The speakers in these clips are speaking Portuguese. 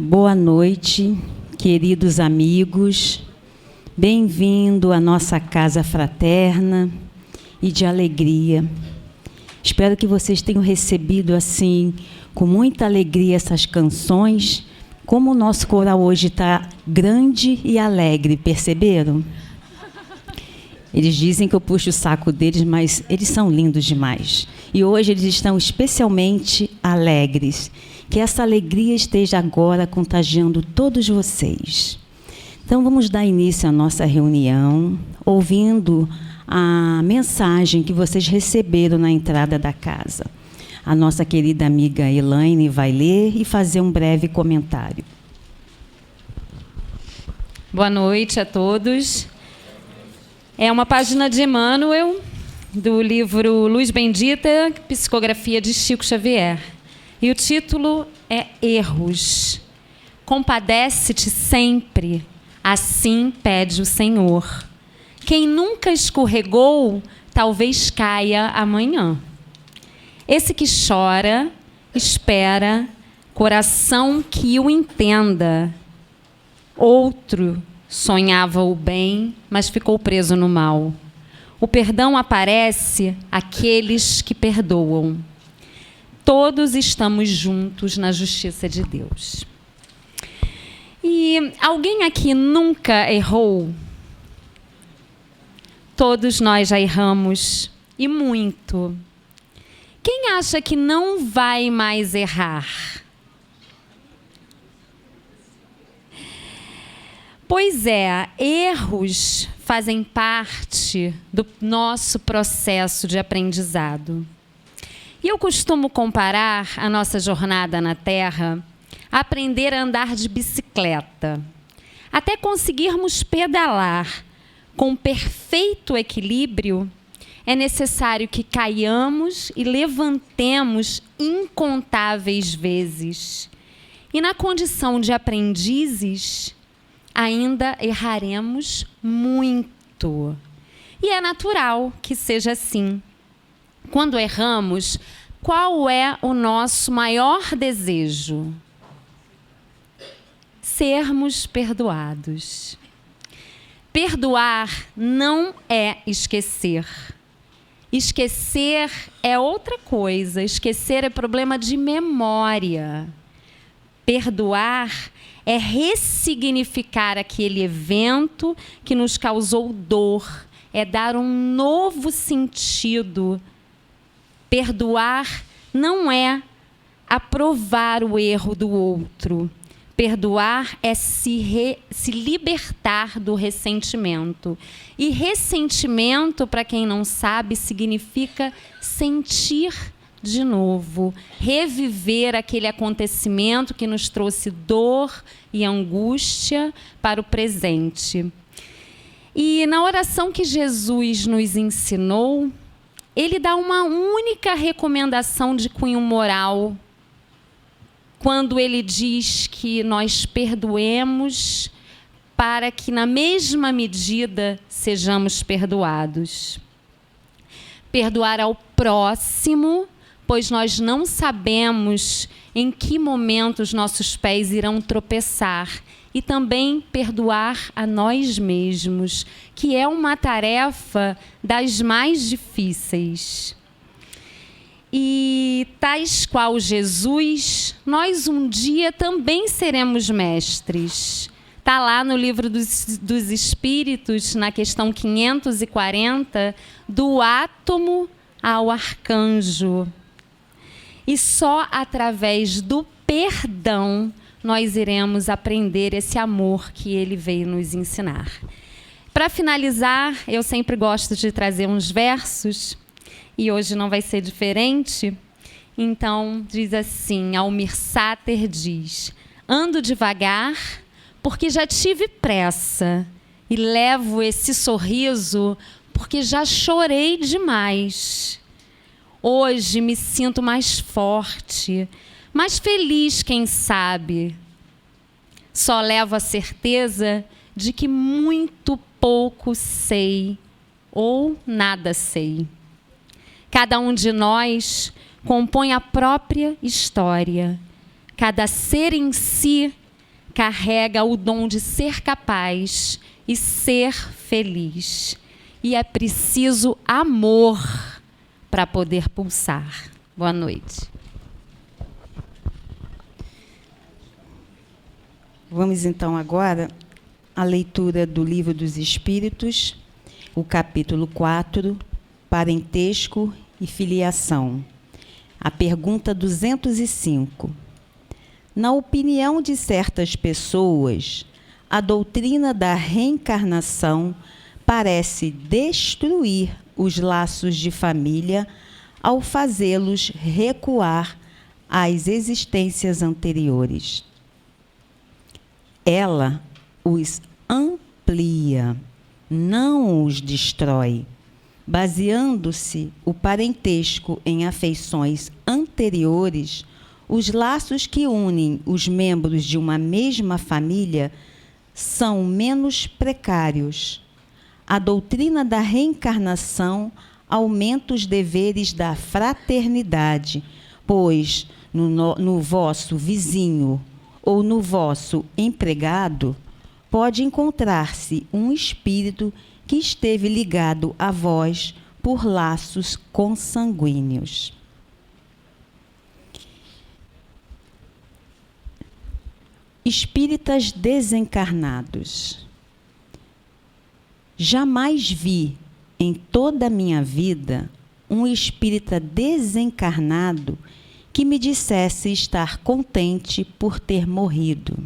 Boa noite, queridos amigos. Bem-vindo à nossa casa fraterna e de alegria. Espero que vocês tenham recebido, assim, com muita alegria essas canções. Como o nosso coral hoje está grande e alegre, perceberam? Eles dizem que eu puxo o saco deles, mas eles são lindos demais. E hoje eles estão especialmente alegres. Que essa alegria esteja agora contagiando todos vocês. Então, vamos dar início à nossa reunião, ouvindo a mensagem que vocês receberam na entrada da casa. A nossa querida amiga Elaine vai ler e fazer um breve comentário. Boa noite a todos. É uma página de Emmanuel, do livro Luz Bendita, psicografia de Chico Xavier. E o título é Erros. Compadece-te sempre, assim pede o Senhor. Quem nunca escorregou, talvez caia amanhã. Esse que chora, espera, coração que o entenda. Outro sonhava o bem, mas ficou preso no mal. O perdão aparece àqueles que perdoam. Todos estamos juntos na justiça de Deus. E alguém aqui nunca errou? Todos nós já erramos, e muito. Quem acha que não vai mais errar? Pois é, erros fazem parte do nosso processo de aprendizado. E eu costumo comparar a nossa jornada na Terra a aprender a andar de bicicleta. Até conseguirmos pedalar com perfeito equilíbrio, é necessário que caiamos e levantemos incontáveis vezes. E na condição de aprendizes, ainda erraremos muito. E é natural que seja assim. Quando erramos, qual é o nosso maior desejo? Sermos perdoados. Perdoar não é esquecer. Esquecer é outra coisa. Esquecer é problema de memória. Perdoar é ressignificar aquele evento que nos causou dor. É dar um novo sentido. Perdoar não é aprovar o erro do outro. Perdoar é se libertar do ressentimento. E ressentimento, para quem não sabe, significa sentir de novo, reviver aquele acontecimento que nos trouxe dor e angústia para o presente. E na oração que Jesus nos ensinou, ele dá uma única recomendação de cunho moral, quando ele diz que nós perdoemos para que, na mesma medida, sejamos perdoados. Perdoar ao próximo, pois nós não sabemos em que momento os nossos pés irão tropeçar. E também perdoar a nós mesmos, que é uma tarefa das mais difíceis. E, tais qual Jesus, nós um dia também seremos mestres. Está lá no Livro dos Espíritos, na questão 540, do átomo ao arcanjo. E só através do perdão nós iremos aprender esse amor que ele veio nos ensinar. Para finalizar, eu sempre gosto de trazer uns versos, e hoje não vai ser diferente. Então, diz assim, Almir Sater diz: ando devagar porque já tive pressa, e levo esse sorriso porque já chorei demais. Hoje me sinto mais forte, mais feliz, quem sabe. Só levo a certeza de que muito pouco sei ou nada sei. Cada um de nós compõe a própria história. Cada ser em si carrega o dom de ser capaz e ser feliz. E é preciso amor para poder pulsar. Boa noite. Vamos então agora à leitura do Livro dos Espíritos, o capítulo 4, Parentesco e Filiação. A pergunta 205. Na opinião de certas pessoas, a doutrina da reencarnação parece destruir os laços de família ao fazê-los recuar às existências anteriores. Ela os amplia, não os destrói, baseando-se o parentesco em afeições anteriores. Os laços que unem os membros de uma mesma família são menos precários. A doutrina da reencarnação aumenta os deveres da fraternidade, pois no vosso vizinho ou no vosso empregado pode encontrar-se um espírito que esteve ligado a vós por laços consanguíneos. Espíritas desencarnados. Jamais vi em toda a minha vida um espírita desencarnado que me dissesse estar contente por ter morrido.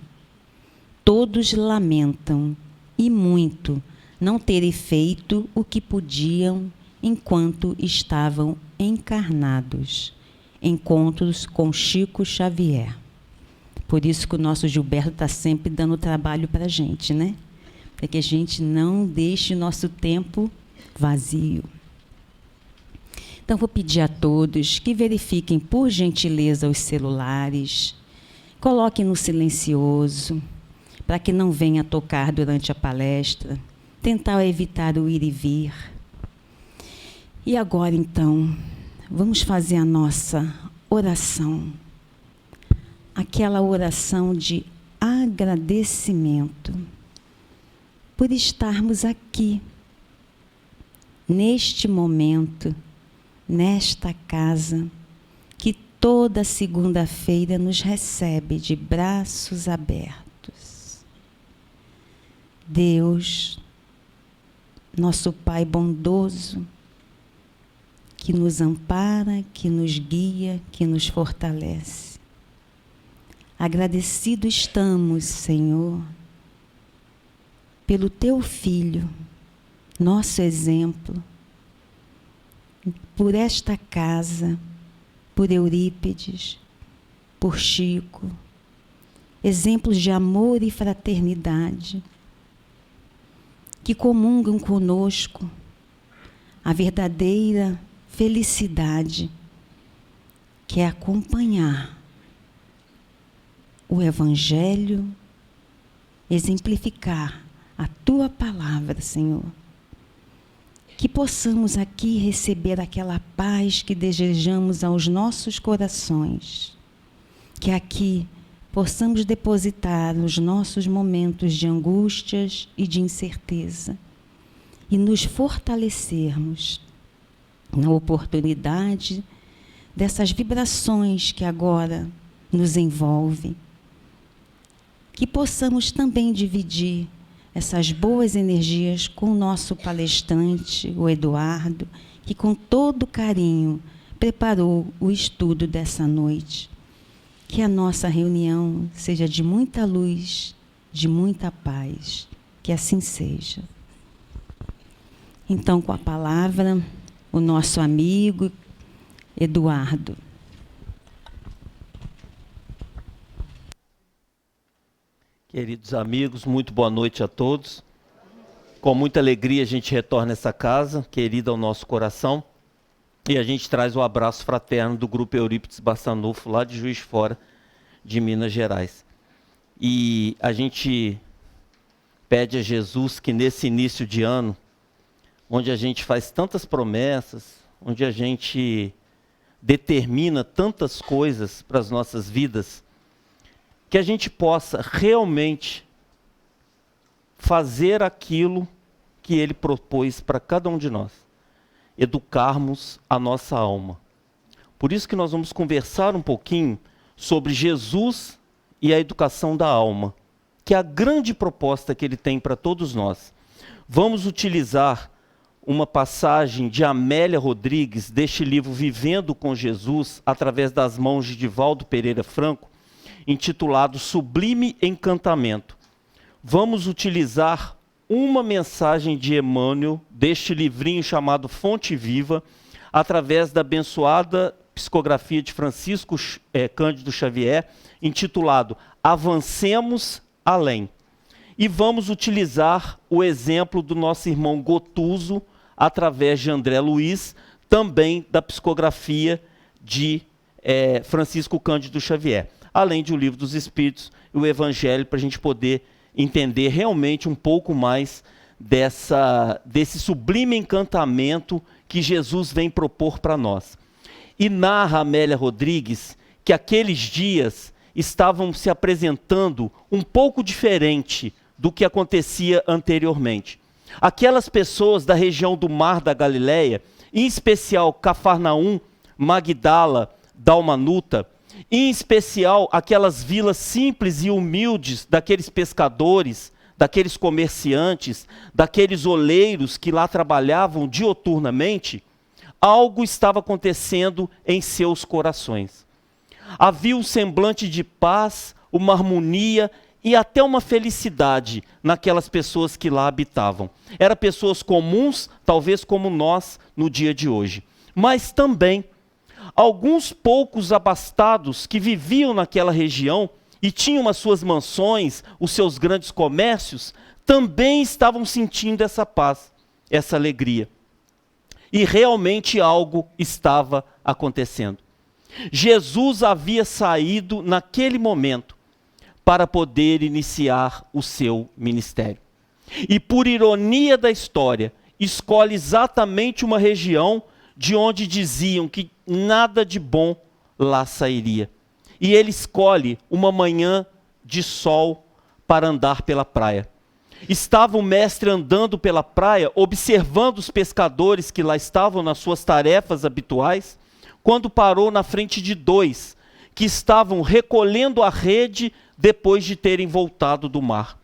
Todos lamentam, e muito, não terem feito o que podiam enquanto estavam encarnados. Encontros com Chico Xavier. Por isso que o nosso Gilberto está sempre dando trabalho para a gente, né? Para que a gente não deixe o nosso tempo vazio. Então, vou pedir a todos que verifiquem, por gentileza, os celulares, coloquem no silencioso, para que não venha tocar durante a palestra, tentar evitar o ir e vir. E agora, então, vamos fazer a nossa oração. Aquela oração de agradecimento por estarmos aqui, neste momento, nesta casa, que toda segunda-feira nos recebe de braços abertos. Deus, nosso Pai bondoso, que nos ampara, que nos guia, que nos fortalece. Agradecido estamos, Senhor, pelo Teu Filho, nosso exemplo, por esta casa, por Eurípides, por Chico, exemplos de amor e fraternidade, que comungam conosco a verdadeira felicidade, que é acompanhar o Evangelho, exemplificar a Tua palavra, Senhor. Que possamos aqui receber aquela paz que desejamos aos nossos corações. Que aqui possamos depositar os nossos momentos de angústias e de incerteza e nos fortalecermos na oportunidade dessas vibrações que agora nos envolvem. Que possamos também dividir essas boas energias com o nosso palestrante, o Eduardo, que com todo carinho preparou o estudo dessa noite. Que a nossa reunião seja de muita luz, de muita paz. Que assim seja. Então, com a palavra, o nosso amigo Eduardo. Queridos amigos, muito boa noite a todos. Com muita alegria a gente retorna a essa casa, querida ao nosso coração, e a gente traz o abraço fraterno do Grupo Eurípides Barçanufo, lá de Juiz de Fora, de Minas Gerais. E a gente pede a Jesus que nesse início de ano, onde a gente faz tantas promessas, onde a gente determina tantas coisas para as nossas vidas, que a gente possa realmente fazer aquilo que ele propôs para cada um de nós, educarmos a nossa alma. Por isso que nós vamos conversar um pouquinho sobre Jesus e a educação da alma, que é a grande proposta que ele tem para todos nós. Vamos utilizar uma passagem de Amélia Rodrigues, deste livro Vivendo com Jesus, através das mãos de Divaldo Pereira Franco, intitulado Sublime Encantamento. Vamos utilizar uma mensagem de Emmanuel, deste livrinho chamado Fonte Viva, através da abençoada psicografia de Francisco Cândido Xavier, intitulado Avancemos Além. E vamos utilizar o exemplo do nosso irmão Gotuso, através de André Luiz, também da psicografia de Francisco Cândido Xavier, além de O Livro dos Espíritos e o Evangelho, para a gente poder entender realmente um pouco mais desse sublime encantamento que Jesus vem propor para nós. E narra Amélia Rodrigues que aqueles dias estavam se apresentando um pouco diferente do que acontecia anteriormente. Aquelas pessoas da região do Mar da Galileia, em especial Cafarnaum, Magdala, Dalmanuta, em especial aquelas vilas simples e humildes daqueles pescadores, daqueles comerciantes, daqueles oleiros que lá trabalhavam dioturnamente, algo estava acontecendo em seus corações. Havia um semblante de paz, uma harmonia e até uma felicidade naquelas pessoas que lá habitavam. Eram pessoas comuns, talvez como nós no dia de hoje. Mas também, alguns poucos abastados que viviam naquela região e tinham as suas mansões, os seus grandes comércios, também estavam sentindo essa paz, essa alegria. E realmente algo estava acontecendo. Jesus havia saído naquele momento para poder iniciar o seu ministério. E por ironia da história, escolhe exatamente uma região de onde diziam que nada de bom lá sairia. E ele escolhe uma manhã de sol para andar pela praia. Estava o mestre andando pela praia, observando os pescadores que lá estavam nas suas tarefas habituais, quando parou na frente de dois, que estavam recolhendo a rede depois de terem voltado do mar.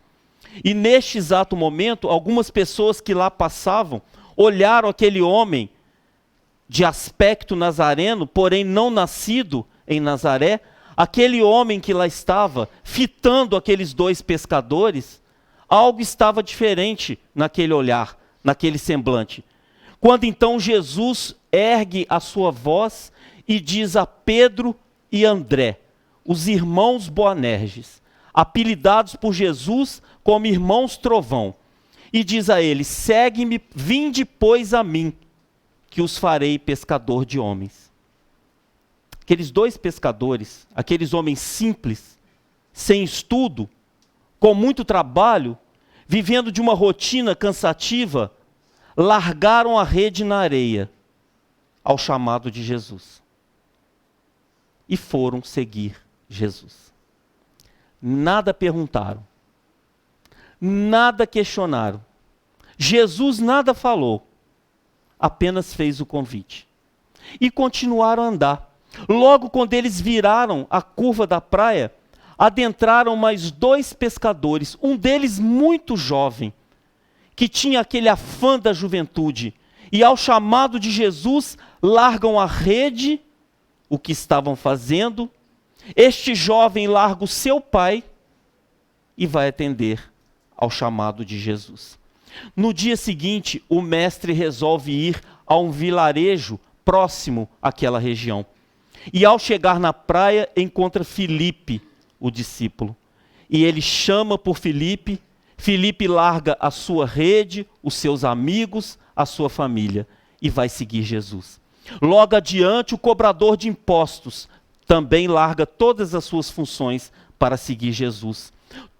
E neste exato momento, algumas pessoas que lá passavam, olharam aquele homem de aspecto nazareno, porém não nascido em Nazaré, aquele homem que lá estava, fitando aqueles dois pescadores. Algo estava diferente naquele olhar, naquele semblante. Quando então Jesus ergue a sua voz e diz a Pedro e André, os irmãos Boanerges, apelidados por Jesus como irmãos Trovão, e diz a eles: segue-me, vinde pois a mim, que os farei pescador de homens. Aqueles dois pescadores, aqueles homens simples, sem estudo, com muito trabalho, vivendo de uma rotina cansativa, largaram a rede na areia ao chamado de Jesus e foram seguir Jesus. Nada perguntaram, nada questionaram, Jesus nada falou, apenas fez o convite e continuaram a andar. Logo, quando eles viraram a curva da praia, adentraram mais dois pescadores, um deles muito jovem, que tinha aquele afã da juventude, e ao chamado de Jesus, largam a rede, o que estavam fazendo. Este jovem larga o seu pai e vai atender ao chamado de Jesus. No dia seguinte, o mestre resolve ir a um vilarejo próximo àquela região. E ao chegar na praia, encontra Filipe, o discípulo. E ele chama por Filipe. Filipe larga a sua rede, os seus amigos, a sua família e vai seguir Jesus. Logo adiante, o cobrador de impostos também larga todas as suas funções para seguir Jesus.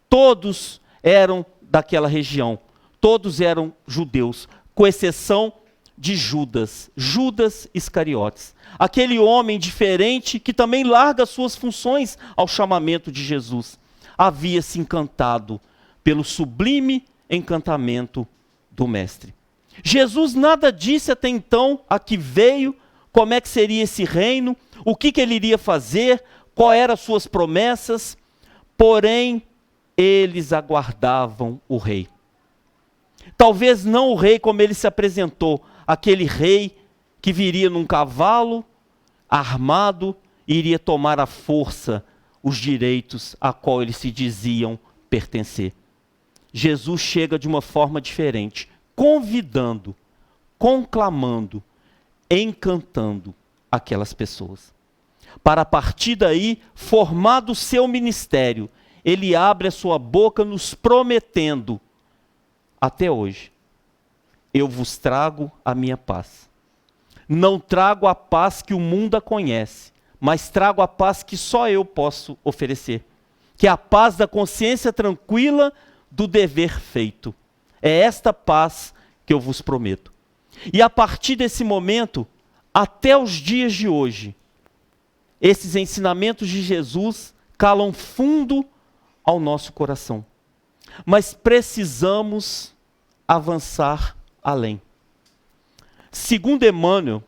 Todos eram daquela região, todos eram judeus, com exceção de Judas, Judas Iscariotes. Aquele homem diferente que também larga suas funções ao chamamento de Jesus. Havia se encantado pelo sublime encantamento do Mestre. Jesus nada disse até então a que veio, como é que seria esse reino, o que ele iria fazer, quais eram as suas promessas, porém eles aguardavam o rei. Talvez não o rei como ele se apresentou, aquele rei que viria num cavalo armado e iria tomar à força os direitos a qual eles se diziam pertencer. Jesus chega de uma forma diferente, convidando, conclamando, encantando aquelas pessoas. Para a partir daí, formado o seu ministério, ele abre a sua boca nos prometendo, até hoje, eu vos trago a minha paz. Não trago a paz que o mundo a conhece, mas trago a paz que só eu posso oferecer. Que é a paz da consciência tranquila do dever feito. É esta paz que eu vos prometo. E a partir desse momento, até os dias de hoje, esses ensinamentos de Jesus calam fundo ao nosso coração. Mas precisamos avançar além. Segundo Emmanuel,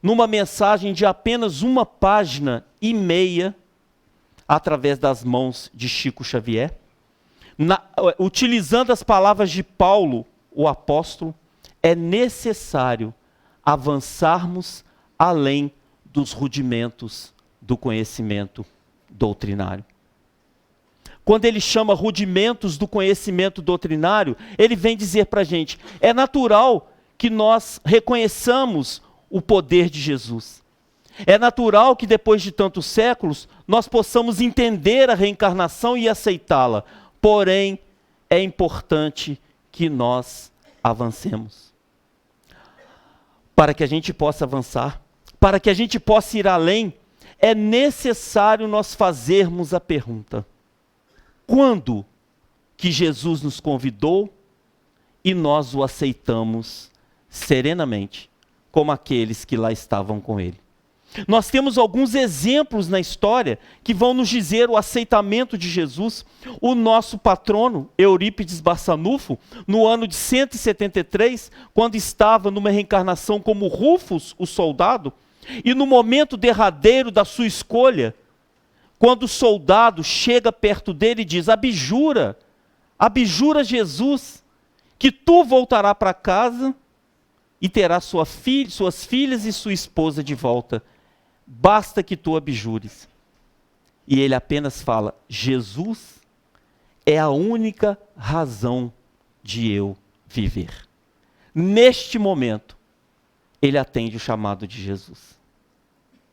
numa mensagem de apenas 1,5 páginas, através das mãos de Chico Xavier, utilizando as palavras de Paulo, o apóstolo, é necessário avançarmos além dos rudimentos do conhecimento doutrinário. Quando ele chama rudimentos do conhecimento doutrinário, ele vem dizer para a gente, é natural que nós reconheçamos o poder de Jesus. É natural que depois de tantos séculos, nós possamos entender a reencarnação e aceitá-la. Porém, é importante que nós avancemos. Para que a gente possa avançar, para que a gente possa ir além, é necessário nós fazermos a pergunta: quando que Jesus nos convidou e nós o aceitamos serenamente, como aqueles que lá estavam com ele? Nós temos alguns exemplos na história que vão nos dizer o aceitamento de Jesus. O nosso patrono, Eurípides Barçanufo, no ano de 173, quando estava numa reencarnação como Rufus, o soldado, e no momento derradeiro da sua escolha, quando o soldado chega perto dele e diz: abjura Jesus, que tu voltarás para casa e terás suas filhas e sua esposa de volta. Basta que tu abjures. E ele apenas fala: Jesus é a única razão de eu viver. Neste momento, ele atende o chamado de Jesus.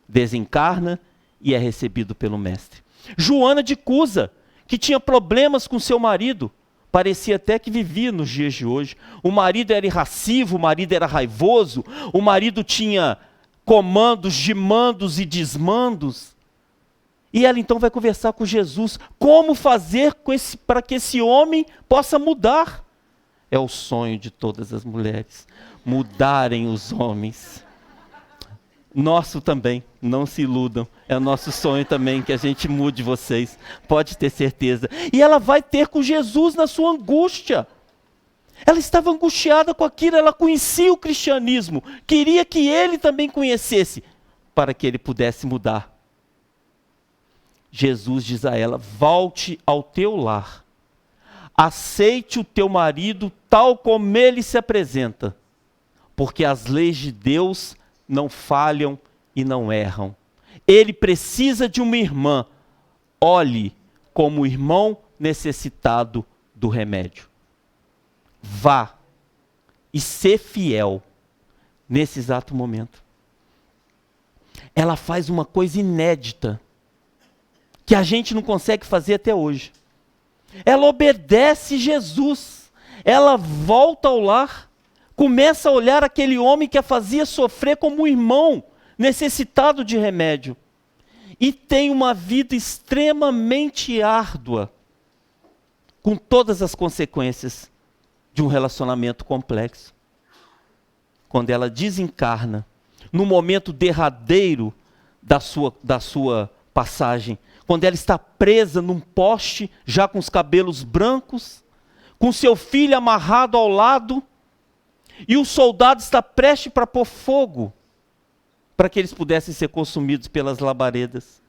Desencarna e é recebido pelo Mestre. Joana de Cusa, que tinha problemas com seu marido, parecia até que vivia nos dias de hoje. O marido era irascível, o marido era raivoso, o marido tinha comandos de mandos e desmandos. E ela então vai conversar com Jesus. Como fazer para que esse homem possa mudar? É o sonho de todas as mulheres, mudarem os homens. Nosso também, não se iludam. É o nosso sonho também que a gente mude vocês. Pode ter certeza. E ela vai ter com Jesus na sua angústia. Ela estava angustiada com aquilo, ela conhecia o cristianismo, queria que ele também conhecesse, para que ele pudesse mudar. Jesus diz a ela: volte ao teu lar, aceite o teu marido tal como ele se apresenta, porque as leis de Deus não falham e não erram. Ele precisa de uma irmã, olhe como irmão necessitado do remédio. Vá e ser fiel nesse exato momento. Ela faz uma coisa inédita, que a gente não consegue fazer até hoje. Ela obedece Jesus, ela volta ao lar, começa a olhar aquele homem que a fazia sofrer como um irmão, necessitado de remédio, e tem uma vida extremamente árdua, com todas as consequências de um relacionamento complexo. quando ela desencarna, no momento derradeiro da sua passagem, quando ela está presa num poste, já com os cabelos brancos, com seu filho amarrado ao lado, e o soldado está prestes para pôr fogo, para que eles pudessem ser consumidos pelas labaredas.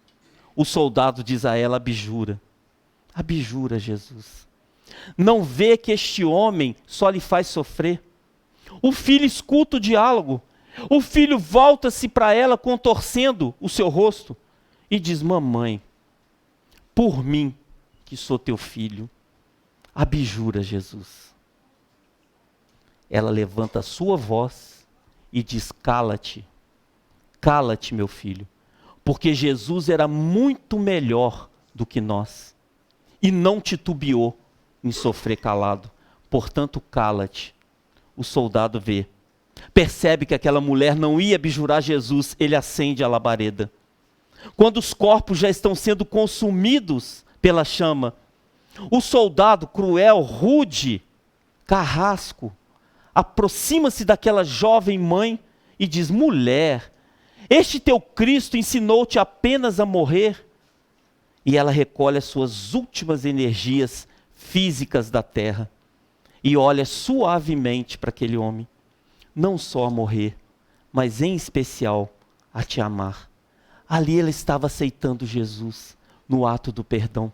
O soldado diz a ela: abjura, Jesus. Não vê que este homem só lhe faz sofrer? O filho escuta o diálogo. O filho volta-se para ela contorcendo o seu rosto e diz: mamãe, por mim que sou teu filho, abjura, Jesus. Ela levanta a sua voz e diz: cala-te, cala-te, meu filho, porque Jesus era muito melhor do que nós e não titubeou em sofrer calado. Portanto, cala-te. O soldado vê, percebe que aquela mulher não ia abjurar Jesus, ele acende a labareda. Quando os corpos já estão sendo consumidos pela chama, o soldado cruel, rude, carrasco, aproxima-se daquela jovem mãe e diz: mulher, este teu Cristo ensinou-te apenas a morrer? E ela recolhe as suas últimas energias físicas da terra e olha suavemente para aquele homem, não só a morrer, mas em especial a te amar. Ali ela estava aceitando Jesus no ato do perdão.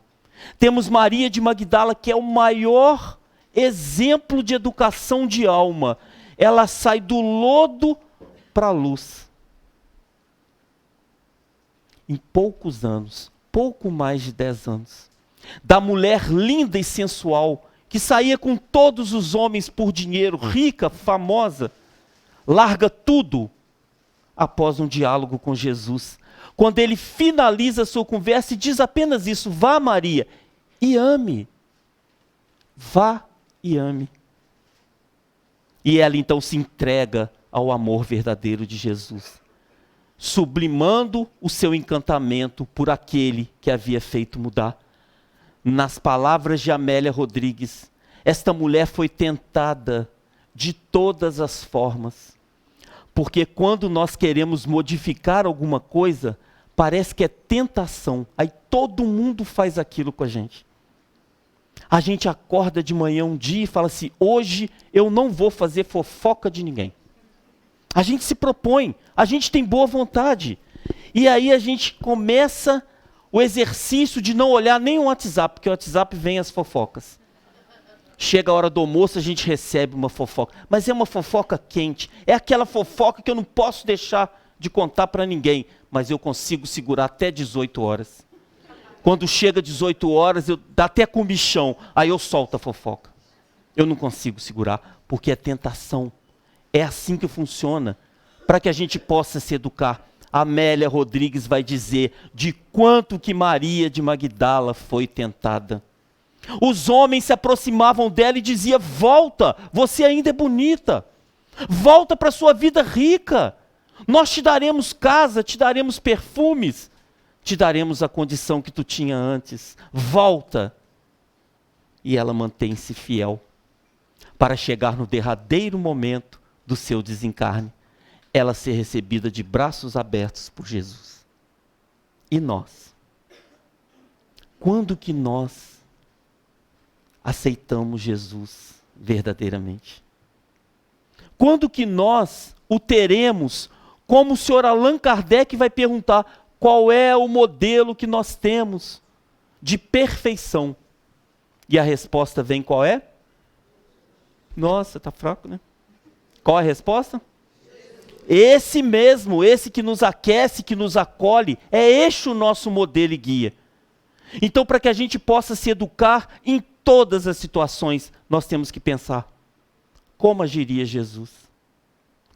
Temos Maria de Magdala, que é o maior exemplo de educação de alma. Ela sai do lodo para a luz. Em poucos anos, pouco mais de 10 anos. Da mulher linda e sensual, que saía com todos os homens por dinheiro, rica, famosa, larga tudo após um diálogo com Jesus. Quando ele finaliza a sua conversa e diz apenas isso: vá, Maria, e ame. Vá e ame. E ela então se entrega ao amor verdadeiro de Jesus, sublimando o seu encantamento por aquele que havia feito mudar. Nas palavras de Amélia Rodrigues, esta mulher foi tentada de todas as formas. Porque quando nós queremos modificar alguma coisa, parece que é tentação. Aí todo mundo faz aquilo com a gente. A gente acorda de manhã um dia e fala assim: hoje eu não vou fazer fofoca de ninguém. A gente se propõe, a gente tem boa vontade. E aí a gente começa o exercício de não olhar nem o WhatsApp, porque o WhatsApp vem as fofocas. Chega a hora do almoço, a gente recebe uma fofoca. Mas é uma fofoca quente. É aquela fofoca que eu não posso deixar de contar para ninguém. Mas eu consigo segurar até 18 horas. Quando chega 18 horas, dá até comichão. Aí eu solto a fofoca. Eu não consigo segurar, porque é tentação. É assim que funciona. Para que a gente possa se educar. Amélia Rodrigues vai dizer de quanto que Maria de Magdala foi tentada. Os homens se aproximavam dela e diziam: volta, você ainda é bonita. Volta para a sua vida rica. Nós te daremos casa, te daremos perfumes, te daremos a condição que tu tinha antes. Volta. E ela mantém-se fiel para chegar no derradeiro momento do seu desencarne, ela ser recebida de braços abertos por Jesus. E nós? Quando que nós aceitamos Jesus verdadeiramente? Quando que nós o teremos, como o senhor Allan Kardec vai perguntar, qual é o modelo que nós temos de perfeição? E a resposta vem qual é? Nossa, tá fraco, né? Qual é a resposta? Esse mesmo, esse que nos aquece, que nos acolhe, é este o nosso modelo e guia. Então, para que a gente possa se educar em todas as situações, nós temos que pensar: como agiria Jesus?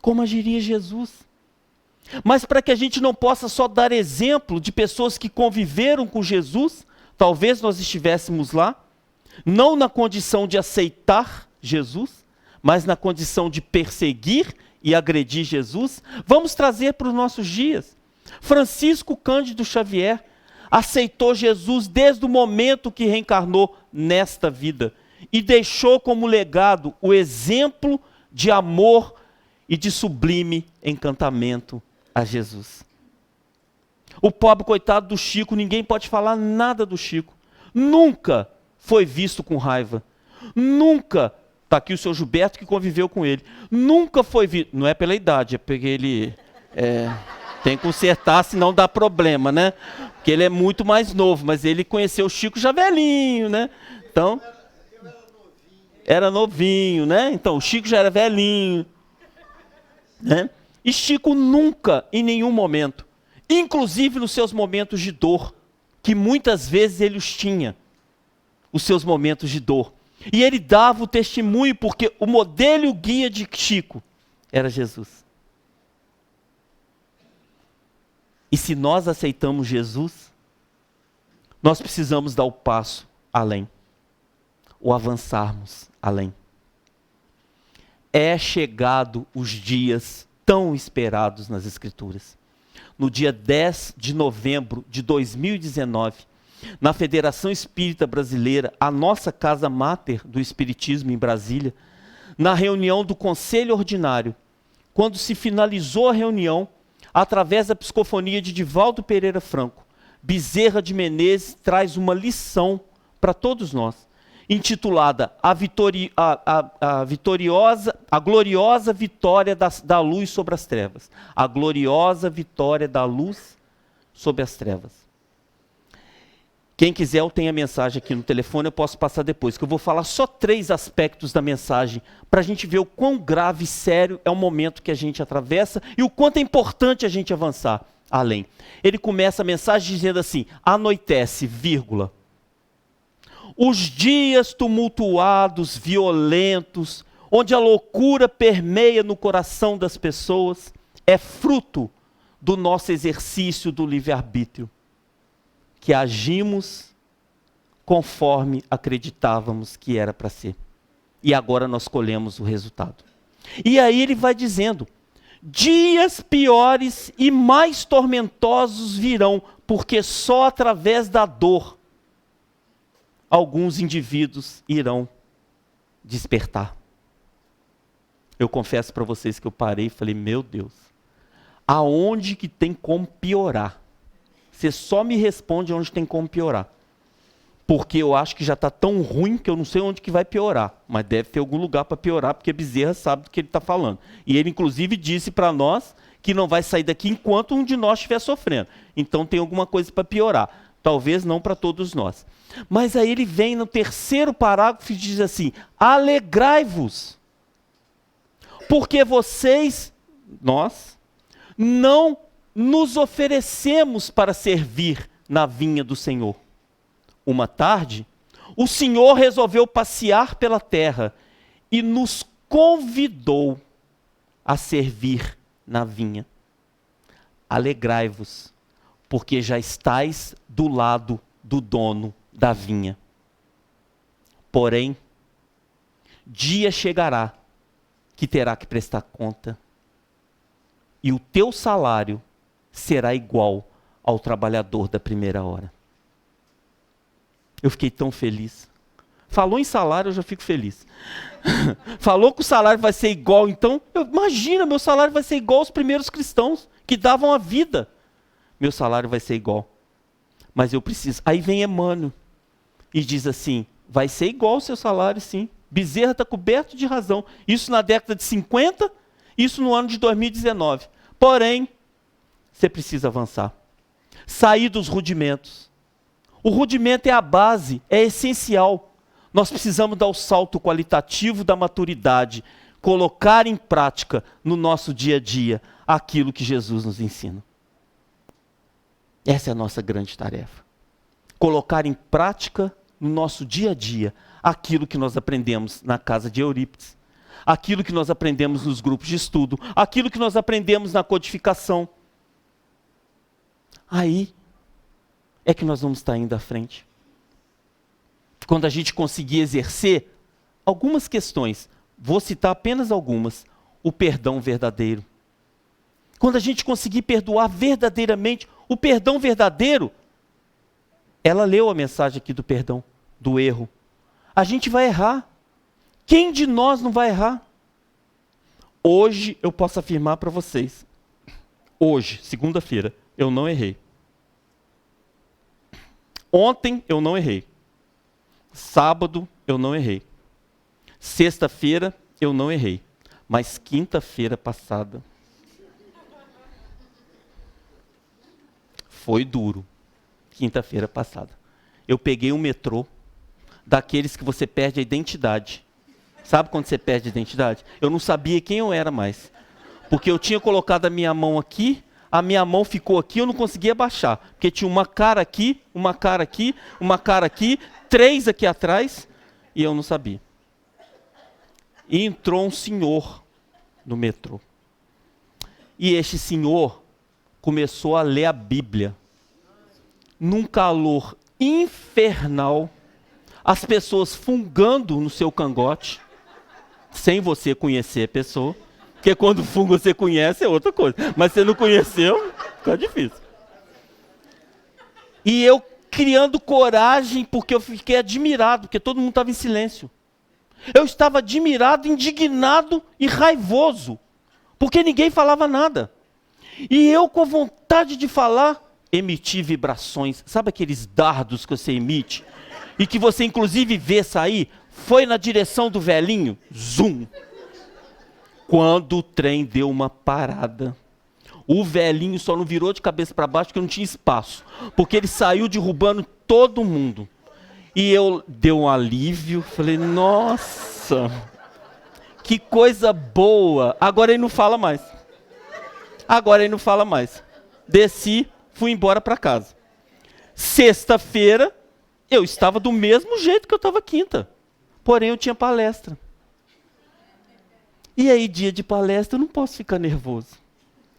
Como agiria Jesus? Mas para que a gente não possa só dar exemplo de pessoas que conviveram com Jesus, talvez nós estivéssemos lá, não na condição de aceitar Jesus, mas na condição de perseguir e agredir Jesus, vamos trazer para os nossos dias. Francisco Cândido Xavier aceitou Jesus desde o momento que reencarnou nesta vida e deixou como legado o exemplo de amor e de sublime encantamento a Jesus. O pobre coitado do Chico, ninguém pode falar nada do Chico. Nunca foi visto com raiva. Nunca, está aqui o seu Gilberto que conviveu com ele, nunca foi visto, não é pela idade, é porque ele tem que consertar, senão dá problema, né? Porque ele é muito mais novo, mas ele conheceu o Chico já velhinho, né? Então, era novinho, né? Então, o Chico já era velhinho, né? E Chico nunca, em nenhum momento, inclusive nos seus momentos de dor, que muitas vezes ele os tinha, os seus momentos de dor. E ele dava o testemunho, porque o modelo e o guia de Chico era Jesus. E se nós aceitamos Jesus, nós precisamos dar o passo além, ou avançarmos além. É chegado os dias tão esperados nas Escrituras. No dia 10 de novembro de 2019, na Federação Espírita Brasileira, a nossa casa máter do Espiritismo em Brasília, na reunião do Conselho Ordinário, quando se finalizou a reunião, através da psicofonia de Divaldo Pereira Franco, Bezerra de Menezes traz uma lição para todos nós, intitulada A Gloriosa Vitória da Luz sobre as Trevas. A Gloriosa Vitória da Luz sobre as Trevas. Quem quiser, eu tenho a mensagem aqui no telefone, eu posso passar depois, que eu vou falar só 3 aspectos da mensagem, para a gente ver o quão grave e sério é o momento que a gente atravessa e o quanto é importante a gente avançar além. Ele começa a mensagem dizendo assim: anoitece, vírgula. Os dias tumultuados, violentos, onde a loucura permeia no coração das pessoas, é fruto do nosso exercício do livre-arbítrio, que agimos conforme acreditávamos que era para ser. E agora nós colhemos o resultado. E aí ele vai dizendo: dias piores e mais tormentosos virão, porque só através da dor alguns indivíduos irão despertar. Eu confesso para vocês que eu parei e falei: meu Deus, aonde que tem como piorar? Você só me responde onde tem como piorar. Porque eu acho que já está tão ruim que eu não sei onde que vai piorar. Mas deve ter algum lugar para piorar, porque Bezerra sabe do que ele está falando. E ele, inclusive, disse para nós que não vai sair daqui enquanto um de nós estiver sofrendo. Então tem alguma coisa para piorar. Talvez não para todos nós. Mas aí ele vem no 3º parágrafo e diz assim: alegrai-vos, porque vocês, nós, não nos oferecemos para servir na vinha do Senhor. Uma tarde, o Senhor resolveu passear pela terra e nos convidou a servir na vinha. Alegrai-vos, porque já estáis do lado do dono da vinha. Porém, dia chegará que terá que prestar conta, e o teu salário será igual ao trabalhador da primeira hora. Eu fiquei tão feliz. Falou em salário, eu já fico feliz. Falou que o salário vai ser igual, então, imagina, meu salário vai ser igual aos primeiros cristãos que davam a vida. Meu salário vai ser igual. Mas eu preciso. Aí vem Emmanuel e diz assim: vai ser igual ao seu salário, sim. Bezerra está coberto de razão. Isso na década de 50, isso no ano de 2019. Porém, você precisa avançar. Sair dos rudimentos. O rudimento é a base, é essencial. Nós precisamos dar o salto qualitativo da maturidade, colocar em prática no nosso dia a dia aquilo que Jesus nos ensina. Essa é a nossa grande tarefa. Colocar em prática no nosso dia a dia aquilo que nós aprendemos na casa de Eurípides, aquilo que nós aprendemos nos grupos de estudo, aquilo que nós aprendemos na codificação. Aí é que nós vamos estar indo à frente. Quando a gente conseguir exercer algumas questões, vou citar apenas algumas: o perdão verdadeiro. Quando a gente conseguir perdoar verdadeiramente, o perdão verdadeiro, ela leu a mensagem aqui do perdão, do erro. A gente vai errar. Quem de nós não vai errar? Hoje eu posso afirmar para vocês, hoje, segunda-feira, eu não errei. Ontem eu não errei. Sábado eu não errei. Sexta-feira eu não errei. Mas quinta-feira passada foi duro. Quinta-feira passada. Eu peguei um metrô, daqueles que você perde a identidade. Sabe quando você perde a identidade? Eu não sabia quem eu era mais. Porque eu tinha colocado a minha mão aqui, a minha mão ficou aqui, eu não conseguia baixar. Porque tinha uma cara aqui, uma cara aqui, uma cara aqui, 3 aqui atrás, e eu não sabia. E entrou um senhor no metrô. E este senhor começou a ler a Bíblia. Num calor infernal, as pessoas fungando no seu cangote, sem você conhecer a pessoa, porque quando funga você conhece é outra coisa, mas você não conheceu, fica difícil. E eu criando coragem, porque eu fiquei admirado, porque todo mundo estava em silêncio. Eu estava admirado, indignado e raivoso, porque ninguém falava nada. E eu, com vontade de falar, emiti vibrações. Sabe aqueles dardos que você emite? E que você inclusive vê sair? Foi na direção do velhinho. Zum! Quando o trem deu uma parada, o velhinho só não virou de cabeça para baixo porque não tinha espaço. Porque ele saiu derrubando todo mundo. E eu dei um alívio. Falei, nossa, que coisa boa. Agora ele não fala mais. Agora ele não fala mais. Desci, fui embora para casa. Sexta-feira, eu estava do mesmo jeito que eu estava quinta. Porém, eu tinha palestra. E aí, dia de palestra, eu não posso ficar nervoso.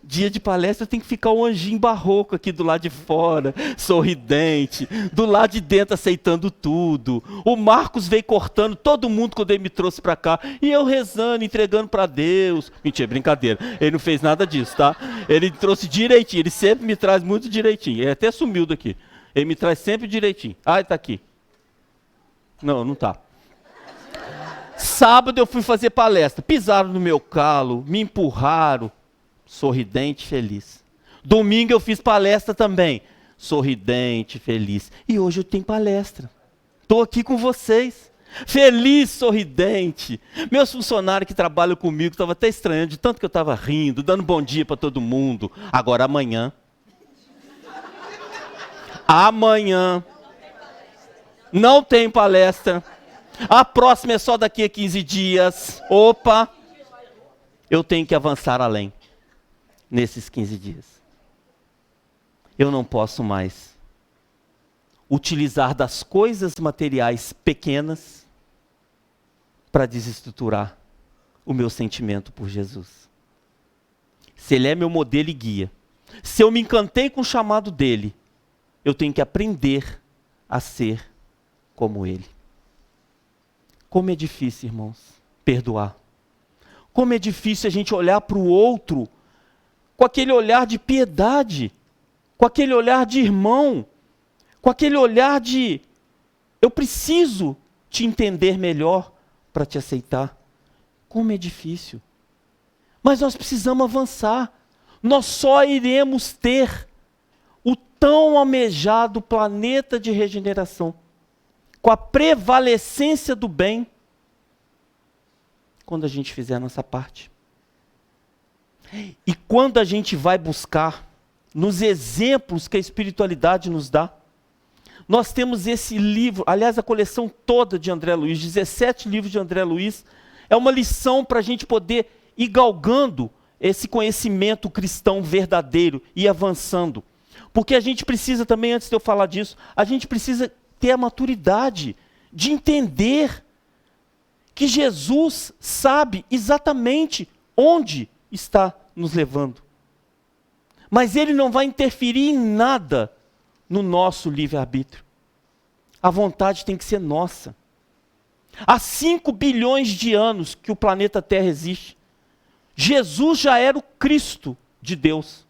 Dia de palestra, eu tenho que ficar um anjinho barroco aqui do lado de fora, sorridente, do lado de dentro aceitando tudo. O Marcos veio cortando todo mundo quando ele me trouxe para cá. E eu rezando, entregando para Deus. Mentira, brincadeira. Ele não fez nada disso, tá? Ele trouxe direitinho, ele sempre me traz muito direitinho. Ele até sumiu daqui. Ele me traz sempre direitinho. Ah, ele está aqui. Não, não está. Sábado eu fui fazer palestra. Pisaram no meu calo, me empurraram. Sorridente, feliz. Domingo eu fiz palestra também. Sorridente, feliz. E hoje eu tenho palestra. Estou aqui com vocês. Feliz, sorridente. Meus funcionários que trabalham comigo estavam até estranhando de tanto que eu estava rindo, dando bom dia para todo mundo. Agora amanhã. Amanhã. Não tem palestra. A próxima é só daqui a 15 dias. Opa! Eu tenho que avançar além. Nesses 15 dias. Eu não posso mais utilizar das coisas materiais pequenas para desestruturar o meu sentimento por Jesus. Se Ele é meu modelo e guia, se eu me encantei com o chamado dEle, eu tenho que aprender a ser como Ele. Como é difícil, irmãos, perdoar. Como é difícil a gente olhar para o outro com aquele olhar de piedade, com aquele olhar de irmão, com aquele olhar de eu preciso te entender melhor para te aceitar. Como é difícil. Mas nós precisamos avançar. Nós só iremos ter o tão almejado planeta de regeneração, com a prevalecência do bem, quando a gente fizer a nossa parte. E quando a gente vai buscar nos exemplos que a espiritualidade nos dá, nós temos esse livro, aliás, a coleção toda de André Luiz, 17 livros de André Luiz, é uma lição para a gente poder ir galgando esse conhecimento cristão verdadeiro e avançando. Porque a gente precisa também, antes de eu falar disso, a gente precisa ter a maturidade de entender que Jesus sabe exatamente onde está nos levando. Mas Ele não vai interferir em nada no nosso livre-arbítrio. A vontade tem que ser nossa. Há 5 bilhões de anos que o planeta Terra existe. Jesus já era o Cristo de Deus.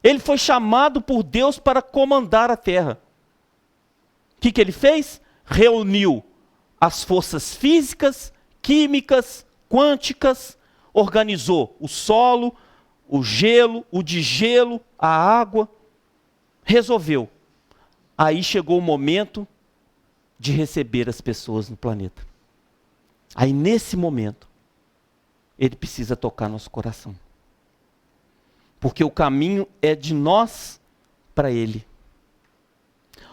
Ele foi chamado por Deus para comandar a Terra. O que Ele fez? Reuniu as forças físicas, químicas, quânticas, organizou o solo, o gelo, o degelo, a água, resolveu. Aí chegou o momento de receber as pessoas no planeta. Aí nesse momento, ele precisa tocar nosso coração. Porque o caminho é de nós para ele.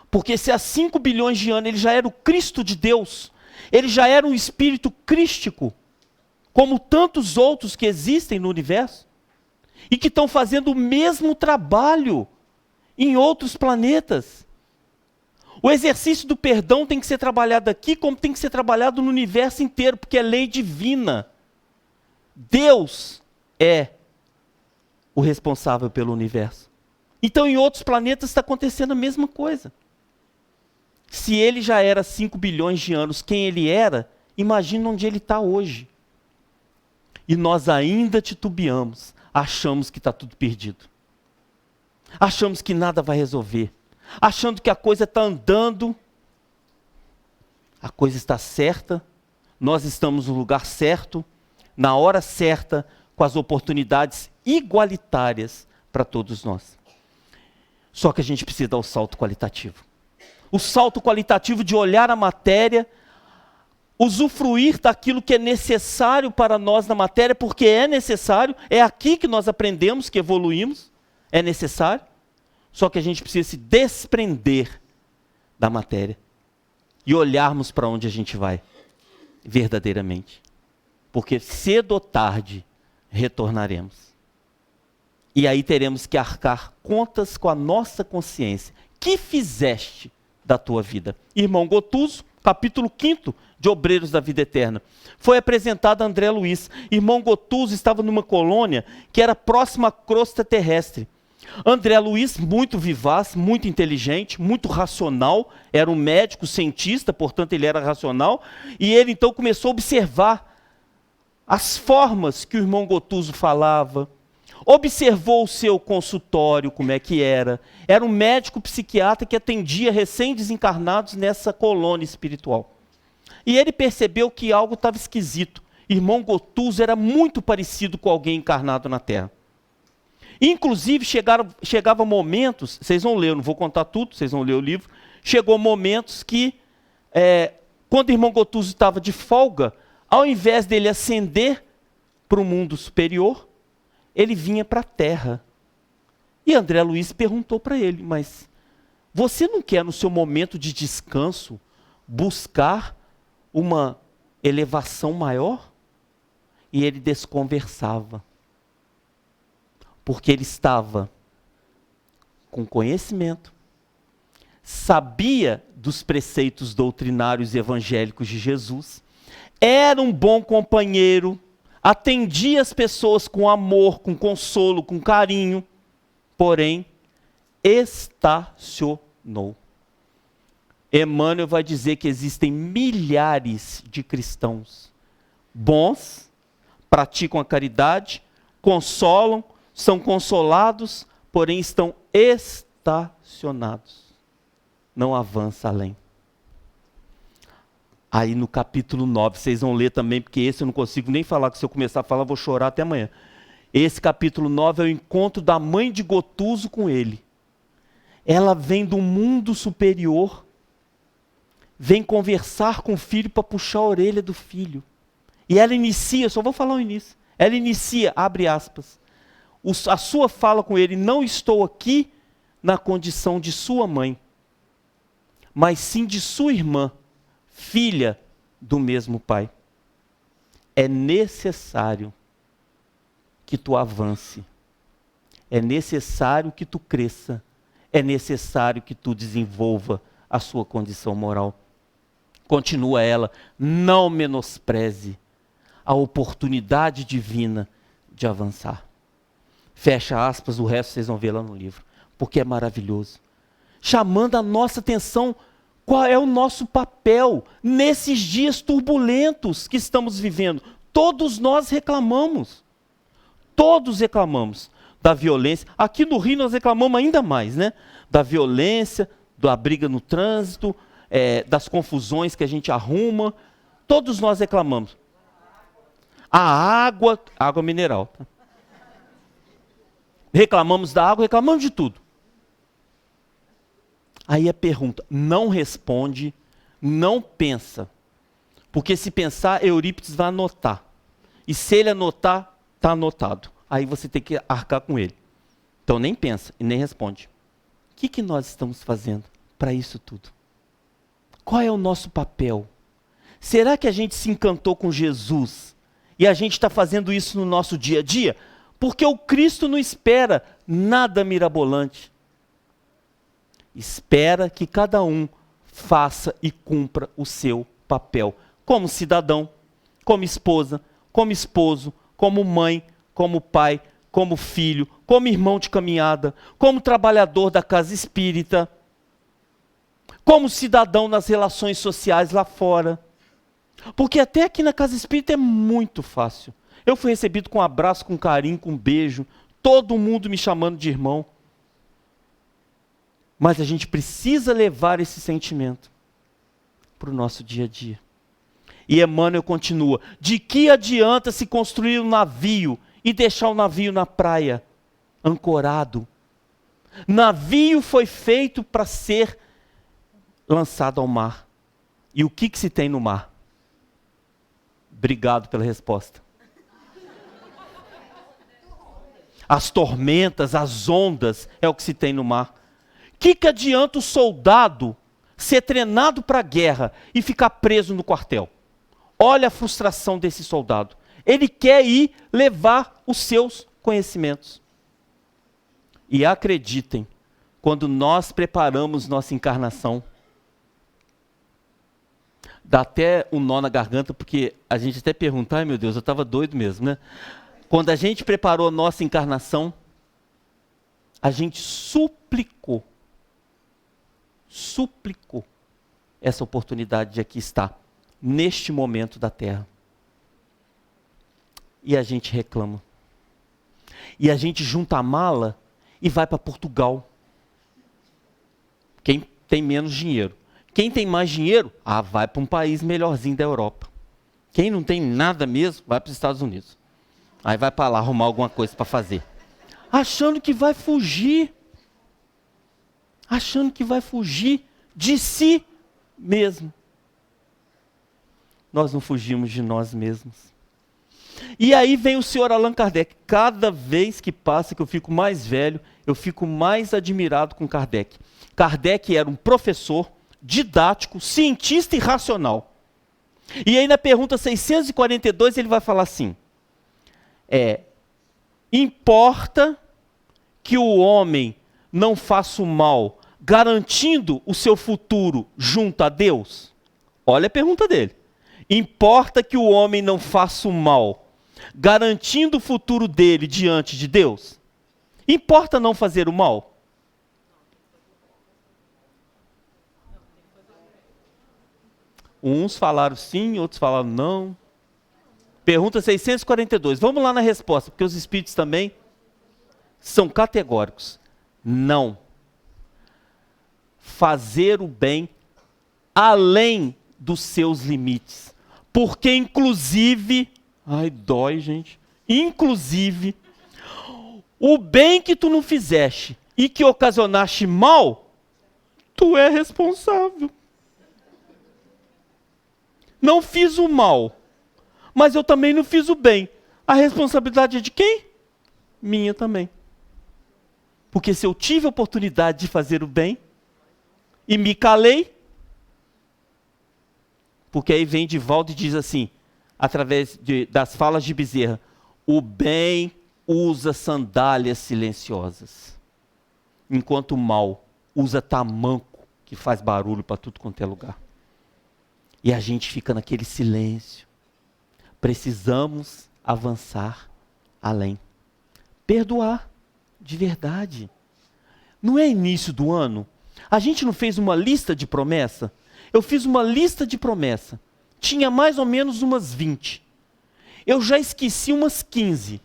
Porque se há 5 bilhões de anos ele já era o Cristo de Deus, ele já era um espírito crístico, como tantos outros que existem no universo, e que estão fazendo o mesmo trabalho em outros planetas. O exercício do perdão tem que ser trabalhado aqui, como tem que ser trabalhado no universo inteiro, porque é lei divina. Deus é o responsável pelo universo. Então, em outros planetas está acontecendo a mesma coisa. Se ele já era 5 bilhões de anos, quem ele era, imagina onde ele está hoje. E nós ainda titubeamos, achamos que está tudo perdido. Achamos que nada vai resolver. Achando que a coisa está andando, a coisa está certa, nós estamos no lugar certo, na hora certa, com as oportunidades igualitárias para todos nós. Só que a gente precisa dar o salto qualitativo. O salto qualitativo de olhar a matéria, usufruir daquilo que é necessário para nós na matéria, porque é necessário, é aqui que nós aprendemos, que evoluímos, é necessário. Só que a gente precisa se desprender da matéria e olharmos para onde a gente vai, verdadeiramente. Porque cedo ou tarde retornaremos. E aí teremos que arcar contas com a nossa consciência. Que fizeste da tua vida? Irmão Gotuso, capítulo 5 de Obreiros da Vida Eterna. Foi apresentado a André Luiz. Irmão Gotuso estava numa colônia que era próxima à crosta terrestre. André Luiz, muito vivaz, muito inteligente, muito racional, era um médico cientista, portanto ele era racional, e ele então começou a observar as formas que o irmão Gotuso falava, observou o seu consultório, como é que era um médico psiquiatra que atendia recém-desencarnados nessa colônia espiritual. E ele percebeu que algo estava esquisito. Irmão Gotuso era muito parecido com alguém encarnado na Terra. Inclusive, chegava momentos, vocês vão ler, eu não vou contar tudo, vocês vão ler o livro, chegou momentos que, quando o irmão Gotuso estava de folga, ao invés dele ascender para o mundo superior, ele vinha para a Terra. E André Luiz perguntou para ele, mas você não quer no seu momento de descanso buscar uma elevação maior? E ele desconversava. Porque ele estava com conhecimento, sabia dos preceitos doutrinários e evangélicos de Jesus, era um bom companheiro, atendia as pessoas com amor, com consolo, com carinho, porém, estacionou. Emmanuel vai dizer que existem milhares de cristãos bons, praticam a caridade, consolam, são consolados, porém estão estacionados. Não avança além. Aí no capítulo 9, vocês vão ler também, porque esse eu não consigo nem falar, que se eu começar a falar, eu vou chorar até amanhã. Esse capítulo 9 é o encontro da mãe de Gotuso com ele. Ela vem do mundo superior, vem conversar com o filho para puxar a orelha do filho. E ela inicia, só vou falar o início, ela inicia, abre aspas, a sua fala com ele: não estou aqui na condição de sua mãe, mas sim de sua irmã, filha do mesmo pai. É necessário que tu avance, é necessário que tu cresça, é necessário que tu desenvolva a sua condição moral. Continua ela: não menospreze a oportunidade divina de avançar. Fecha aspas, o resto vocês vão ver lá no livro, porque é maravilhoso. Chamando a nossa atenção, qual é o nosso papel nesses dias turbulentos que estamos vivendo. Todos nós reclamamos. Todos reclamamos da violência. Aqui no Rio nós reclamamos ainda mais, né? Da violência, da briga no trânsito, das confusões que a gente arruma. Todos nós reclamamos. A água mineral. Tá? Reclamamos da água, reclamamos de tudo. Aí a pergunta, não responde, não pensa. Porque se pensar, Eurípides vai anotar. E se ele anotar, está anotado. Aí você tem que arcar com ele. Então nem pensa e nem responde. O que nós estamos fazendo para isso tudo? Qual é o nosso papel? Será que a gente se encantou com Jesus e a gente está fazendo isso no nosso dia a dia? Porque o Cristo não espera nada mirabolante. Espera que cada um faça e cumpra o seu papel. Como cidadão, como esposa, como esposo, como mãe, como pai, como filho, como irmão de caminhada, como trabalhador da casa espírita, como cidadão nas relações sociais lá fora. Porque até aqui na casa espírita é muito fácil. Eu fui recebido com um abraço, com carinho, com um beijo, todo mundo me chamando de irmão. Mas a gente precisa levar esse sentimento para o nosso dia a dia. E Emmanuel continua, de que adianta se construir um navio e deixar o navio na praia, ancorado? Navio foi feito para ser lançado ao mar. E o que se tem no mar? Obrigado pela resposta. As tormentas, as ondas, é o que se tem no mar. Que adianta o soldado ser treinado para a guerra e ficar preso no quartel? Olha a frustração desse soldado. Ele quer ir levar os seus conhecimentos. E acreditem, quando nós preparamos nossa encarnação, dá até um nó na garganta, porque a gente até pergunta, ai meu Deus, eu estava doido mesmo, né? Quando a gente preparou a nossa encarnação, a gente suplicou essa oportunidade de aqui estar, neste momento da Terra. E a gente reclama. E a gente junta a mala e vai para Portugal. Quem tem menos dinheiro. Quem tem mais dinheiro, vai para um país melhorzinho da Europa. Quem não tem nada mesmo, vai para os Estados Unidos. Aí vai para lá arrumar alguma coisa para fazer. Achando que vai fugir. Achando que vai fugir de si mesmo. Nós não fugimos de nós mesmos. E aí vem o senhor Allan Kardec. Cada vez que passa, que eu fico mais velho, eu fico mais admirado com Kardec. Kardec era um professor, didático, cientista e racional. E aí na pergunta 642 ele vai falar assim, importa que o homem não faça o mal, garantindo o seu futuro junto a Deus? Olha a pergunta dele. Importa que o homem não faça o mal, garantindo o futuro dele diante de Deus? Importa não fazer o mal? Uns falaram sim, outros falaram não. Pergunta 642. Vamos lá na resposta, porque os espíritos também são categóricos. Não. Fazer o bem além dos seus limites. Porque inclusive, dói, gente. Inclusive, o bem que tu não fizeste e que ocasionaste mal, tu é responsável. Não fiz o mal, mas eu também não fiz o bem. A responsabilidade é de quem? Minha também. Porque se eu tive a oportunidade de fazer o bem e me calei, porque aí vem Divaldo e diz assim, através das falas de Bezerra, o bem usa sandálias silenciosas, enquanto o mal usa tamanco que faz barulho para tudo quanto é lugar. E a gente fica naquele silêncio. Precisamos avançar além. Perdoar, de verdade. Não é início do ano? A gente não fez uma lista de promessa? Eu fiz uma lista de promessa. Tinha mais ou menos umas 20. Eu já esqueci umas 15.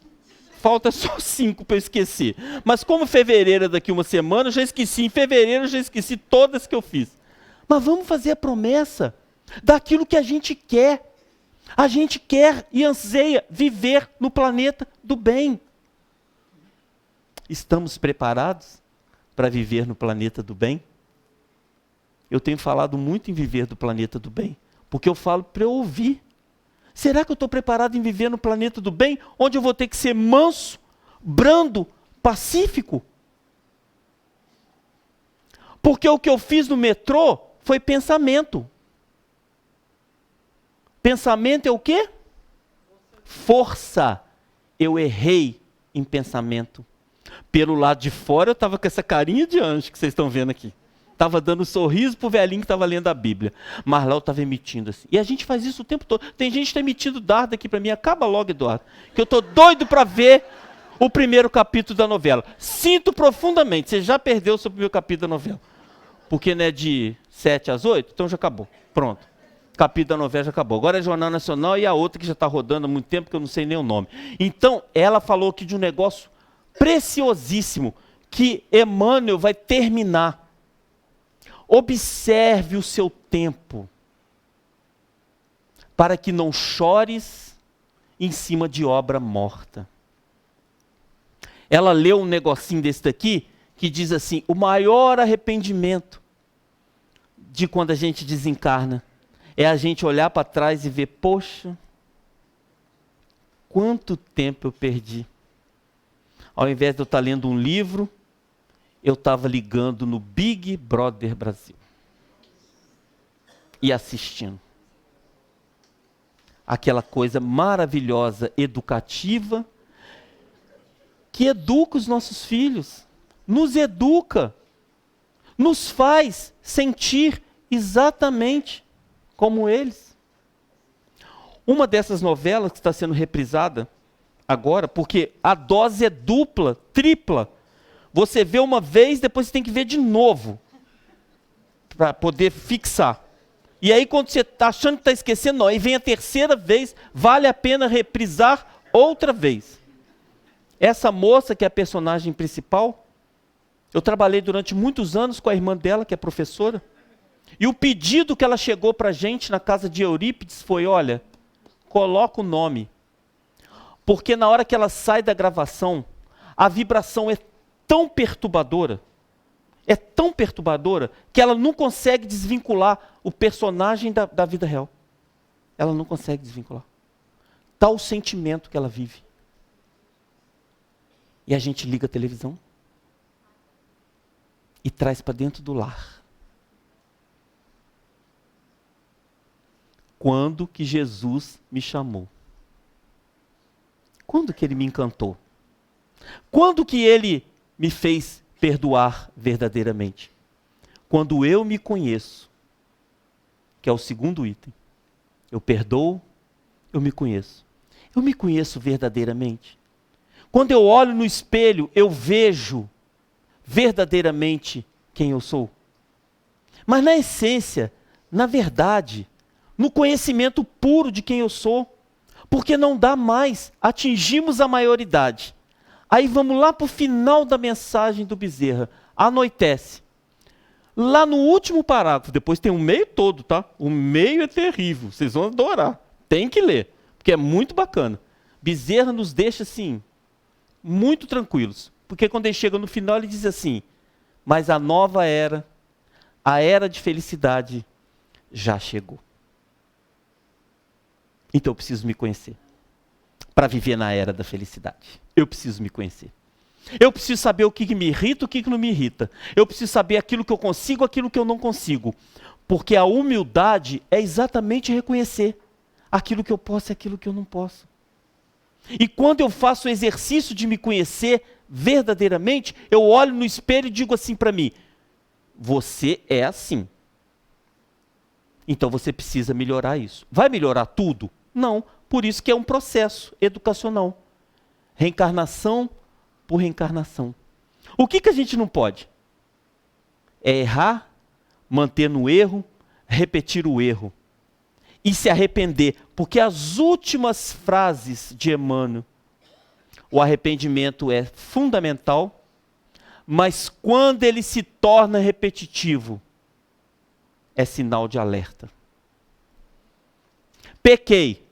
Falta só 5 para eu esquecer. Mas como fevereiro é daqui uma semana, eu já esqueci. Em fevereiro eu já esqueci todas que eu fiz. Mas vamos fazer a promessa daquilo que a gente quer. A gente quer e anseia viver no planeta do bem. Estamos preparados para viver no planeta do bem? Eu tenho falado muito em viver do planeta do bem, porque eu falo para eu ouvir. Será que eu estou preparado em viver no planeta do bem, onde eu vou ter que ser manso, brando, pacífico? Porque o que eu fiz no metrô foi pensamento. Pensamento é o quê? Força. Eu errei em pensamento. Pelo lado de fora eu estava com essa carinha de anjo que vocês estão vendo aqui. Estava dando um sorriso para o velhinho que estava lendo a Bíblia. Mas lá eu estava emitindo assim. E a gente faz isso o tempo todo. Tem gente que está emitindo dardo aqui para mim. Acaba logo, Eduardo. Que eu estou doido para ver o primeiro capítulo da novela. Sinto profundamente. Você já perdeu o seu primeiro capítulo da novela. Porque não é de 7 às 8? Então já acabou. Pronto. O capítulo da novela já acabou. Agora é Jornal Nacional e a outra que já está rodando há muito tempo, que eu não sei nem o nome. Então, ela falou aqui de um negócio preciosíssimo, que Emmanuel vai terminar. Observe o seu tempo, para que não chores em cima de obra morta. Ela leu um negocinho desse daqui, que diz assim, o maior arrependimento de quando a gente desencarna, é a gente olhar para trás e ver, poxa, quanto tempo eu perdi. Ao invés de eu estar lendo um livro, eu estava ligando no Big Brother Brasil. E assistindo. Aquela coisa maravilhosa, educativa, que educa os nossos filhos. Nos educa. Nos faz sentir exatamente como eles. Uma dessas novelas que está sendo reprisada agora, porque a dose é dupla, tripla. Você vê uma vez, depois você tem que ver de novo, para poder fixar. E aí quando você está achando que está esquecendo, não, aí vem a terceira vez, vale a pena reprisar outra vez. Essa moça que é a personagem principal, eu trabalhei durante muitos anos com a irmã dela, que é professora, e o pedido que ela chegou para a gente na casa de Eurípides foi, olha, coloca o nome, porque na hora que ela sai da gravação, a vibração é tão perturbadora, que ela não consegue desvincular o personagem da vida real. Ela não consegue desvincular. Tal o sentimento que ela vive. E a gente liga a televisão e traz para dentro do lar. Quando que Jesus me chamou? Quando que ele me encantou? Quando que ele me fez perdoar verdadeiramente? Quando eu me conheço, que é o segundo item. Eu perdoo, eu me conheço. Eu me conheço verdadeiramente. Quando eu olho no espelho, eu vejo verdadeiramente quem eu sou. Mas na essência, na verdade, no conhecimento puro de quem eu sou, porque não dá mais, atingimos a maioridade. Aí vamos lá para o final da mensagem do Bezerra. Anoitece. Lá no último parágrafo, depois tem o meio todo, tá? O meio é terrível, vocês vão adorar. Tem que ler, porque é muito bacana. Bezerra nos deixa assim, muito tranquilos. Porque quando ele chega no final, ele diz assim, mas a nova era, a era de felicidade, já chegou. Então eu preciso me conhecer. Para viver na era da felicidade. Eu preciso me conhecer. Eu preciso saber o que me irrita, o que não me irrita. Eu preciso saber aquilo que eu consigo, aquilo que eu não consigo. Porque a humildade é exatamente reconhecer aquilo que eu posso e aquilo que eu não posso. E quando eu faço o exercício de me conhecer verdadeiramente, eu olho no espelho e digo assim para mim, você é assim. Então você precisa melhorar isso. Vai melhorar tudo? Não. Por isso que é um processo educacional. Reencarnação por reencarnação. O que a gente não pode? É errar, manter no erro, repetir o erro. E se arrepender. Porque as últimas frases de Emmanuel, o arrependimento é fundamental, mas quando ele se torna repetitivo, é sinal de alerta. Pequei.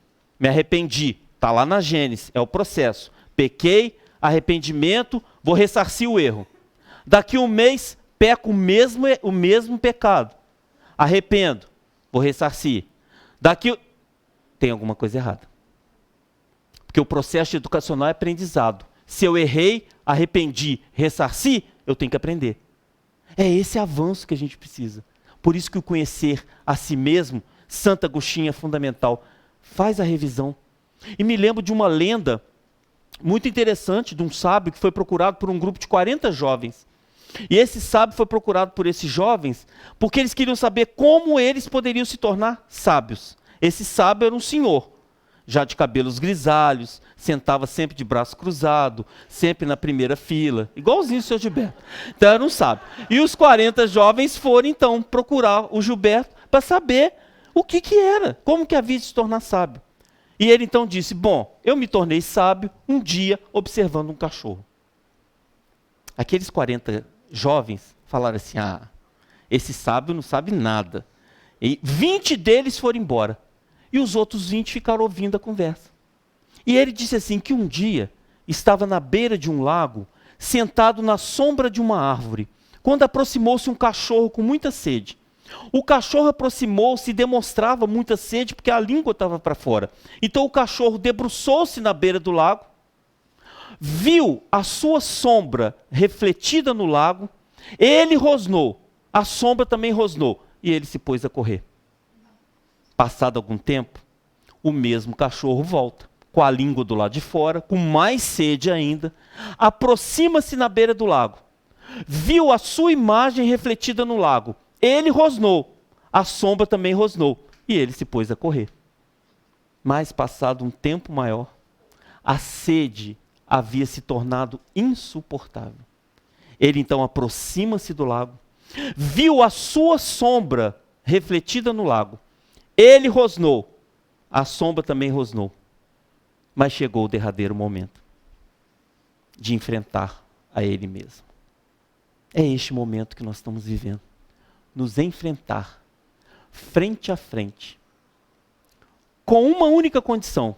me arrependi. Está lá na Gênesis, é o processo. Pequei, arrependimento, vou ressarcir o erro. Daqui um mês, peco o mesmo pecado. Arrependo, vou ressarcir. Tem alguma coisa errada. Porque o processo educacional é aprendizado. Se eu errei, arrependi, ressarci, eu tenho que aprender. É esse avanço que a gente precisa. Por isso que o conhecer a si mesmo, Santo Agostinho, é fundamental. Faz a revisão. E me lembro de uma lenda muito interessante de um sábio que foi procurado por um grupo de 40 jovens. E esse sábio foi procurado por esses jovens porque eles queriam saber como eles poderiam se tornar sábios. Esse sábio era um senhor, já de cabelos grisalhos, sentava sempre de braço cruzado, sempre na primeira fila, igualzinho o seu Gilberto. Então era um sábio. E os 40 jovens foram então procurar o Gilberto para saber o que era, como que havia de se tornar sábio. E ele então disse, bom, eu me tornei sábio um dia observando um cachorro. Aqueles 40 jovens falaram assim, esse sábio não sabe nada. E 20 deles foram embora. E os outros 20 ficaram ouvindo a conversa. E ele disse assim, que um dia estava na beira de um lago, sentado na sombra de uma árvore, quando aproximou-se um cachorro com muita sede. O cachorro aproximou-se e demonstrava muita sede, porque a língua estava para fora. Então o cachorro debruçou-se na beira do lago, viu a sua sombra refletida no lago, ele rosnou, a sombra também rosnou, e ele se pôs a correr. Passado algum tempo, o mesmo cachorro volta, com a língua do lado de fora, com mais sede ainda, aproxima-se na beira do lago, viu a sua imagem refletida no lago, ele rosnou, a sombra também rosnou, e ele se pôs a correr. Mas passado um tempo maior, a sede havia se tornado insuportável. Ele então aproxima-se do lago, viu a sua sombra refletida no lago, ele rosnou, a sombra também rosnou. Mas chegou o derradeiro momento de enfrentar a ele mesmo. É este momento que nós estamos vivendo. Nos enfrentar, frente a frente, com uma única condição.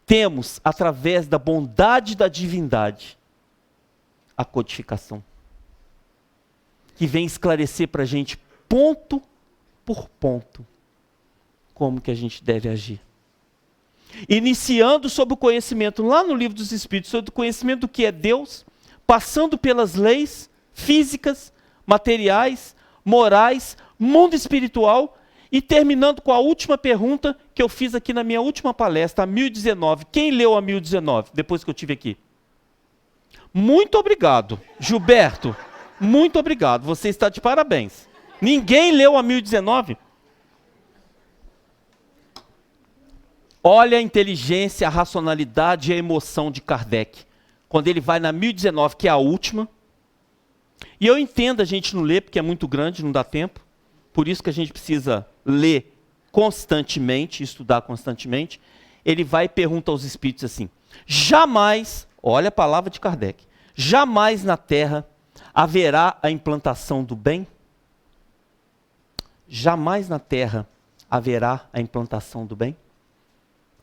Temos, através da bondade da divindade, a codificação, que vem esclarecer para a gente, ponto por ponto, como que a gente deve agir. Iniciando sobre o conhecimento, lá no Livro dos Espíritos, sobre o conhecimento do que é Deus, passando pelas leis físicas, materiais, morais, mundo espiritual, e terminando com a última pergunta que eu fiz aqui na minha última palestra, a 1019. Quem leu a 1019, depois que eu tive aqui? Muito obrigado, Gilberto. Muito obrigado, você está de parabéns. Ninguém leu a 1019? Olha a inteligência, a racionalidade e a emoção de Kardec. Quando ele vai na 1019, que é a última. E eu entendo a gente não ler, porque é muito grande, não dá tempo. Por isso que a gente precisa ler constantemente, estudar constantemente. Ele vai e pergunta aos espíritos assim, jamais, olha a palavra de Kardec, jamais na Terra haverá a implantação do bem? Jamais na Terra haverá a implantação do bem?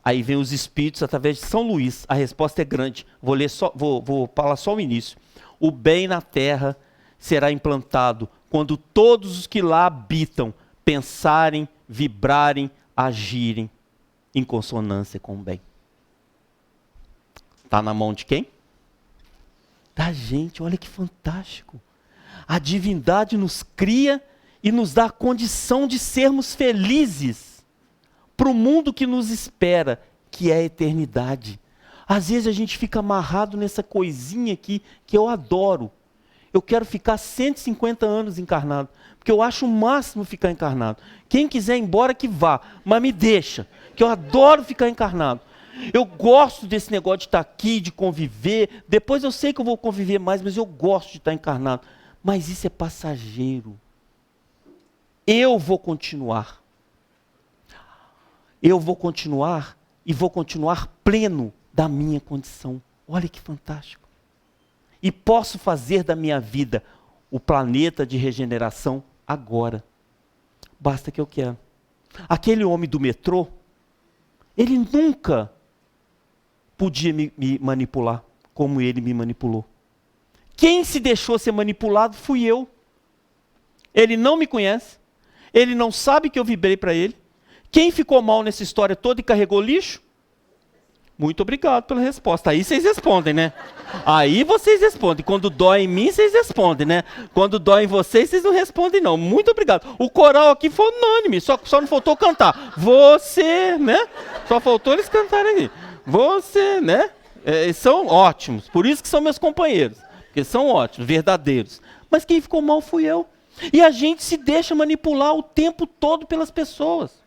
Aí vem os espíritos através de São Luís. A resposta é grande. Vou falar só o início. O bem na Terra será implantado quando todos os que lá habitam pensarem, vibrarem, agirem em consonância com o bem. Está na mão de quem? Da gente. Olha que fantástico. A divindade nos cria e nos dá a condição de sermos felizes para o mundo que nos espera, que é a eternidade. Às vezes a gente fica amarrado nessa coisinha aqui que eu adoro. Eu quero ficar 150 anos encarnado, porque eu acho o máximo ficar encarnado. Quem quiser ir embora que vá, mas me deixa, que eu adoro ficar encarnado. Eu gosto desse negócio de estar aqui, de conviver. Depois eu sei que eu vou conviver mais, mas eu gosto de estar encarnado. Mas isso é passageiro. Eu vou continuar. Eu vou continuar e vou continuar pleno da minha condição. Olha que fantástico. E posso fazer da minha vida o planeta de regeneração agora. Basta que eu quero. Aquele homem do metrô, Ele nunca podia me manipular como ele me manipulou. Quem se deixou ser manipulado fui eu. Ele não me conhece, ele não sabe que eu vibrei para ele. Quem ficou mal nessa história toda e carregou lixo? Muito obrigado pela resposta. Aí vocês respondem, né? Aí vocês respondem. Quando dói em mim, vocês respondem, né? Quando dói em vocês, vocês não respondem, não. Muito obrigado. O coral aqui foi unânime, só não faltou cantar. Você, né? Só faltou eles cantarem aqui. Você, né? São ótimos. Por isso que são meus companheiros. Porque são ótimos, verdadeiros. Mas quem ficou mal fui eu. E a gente se deixa manipular o tempo todo pelas pessoas.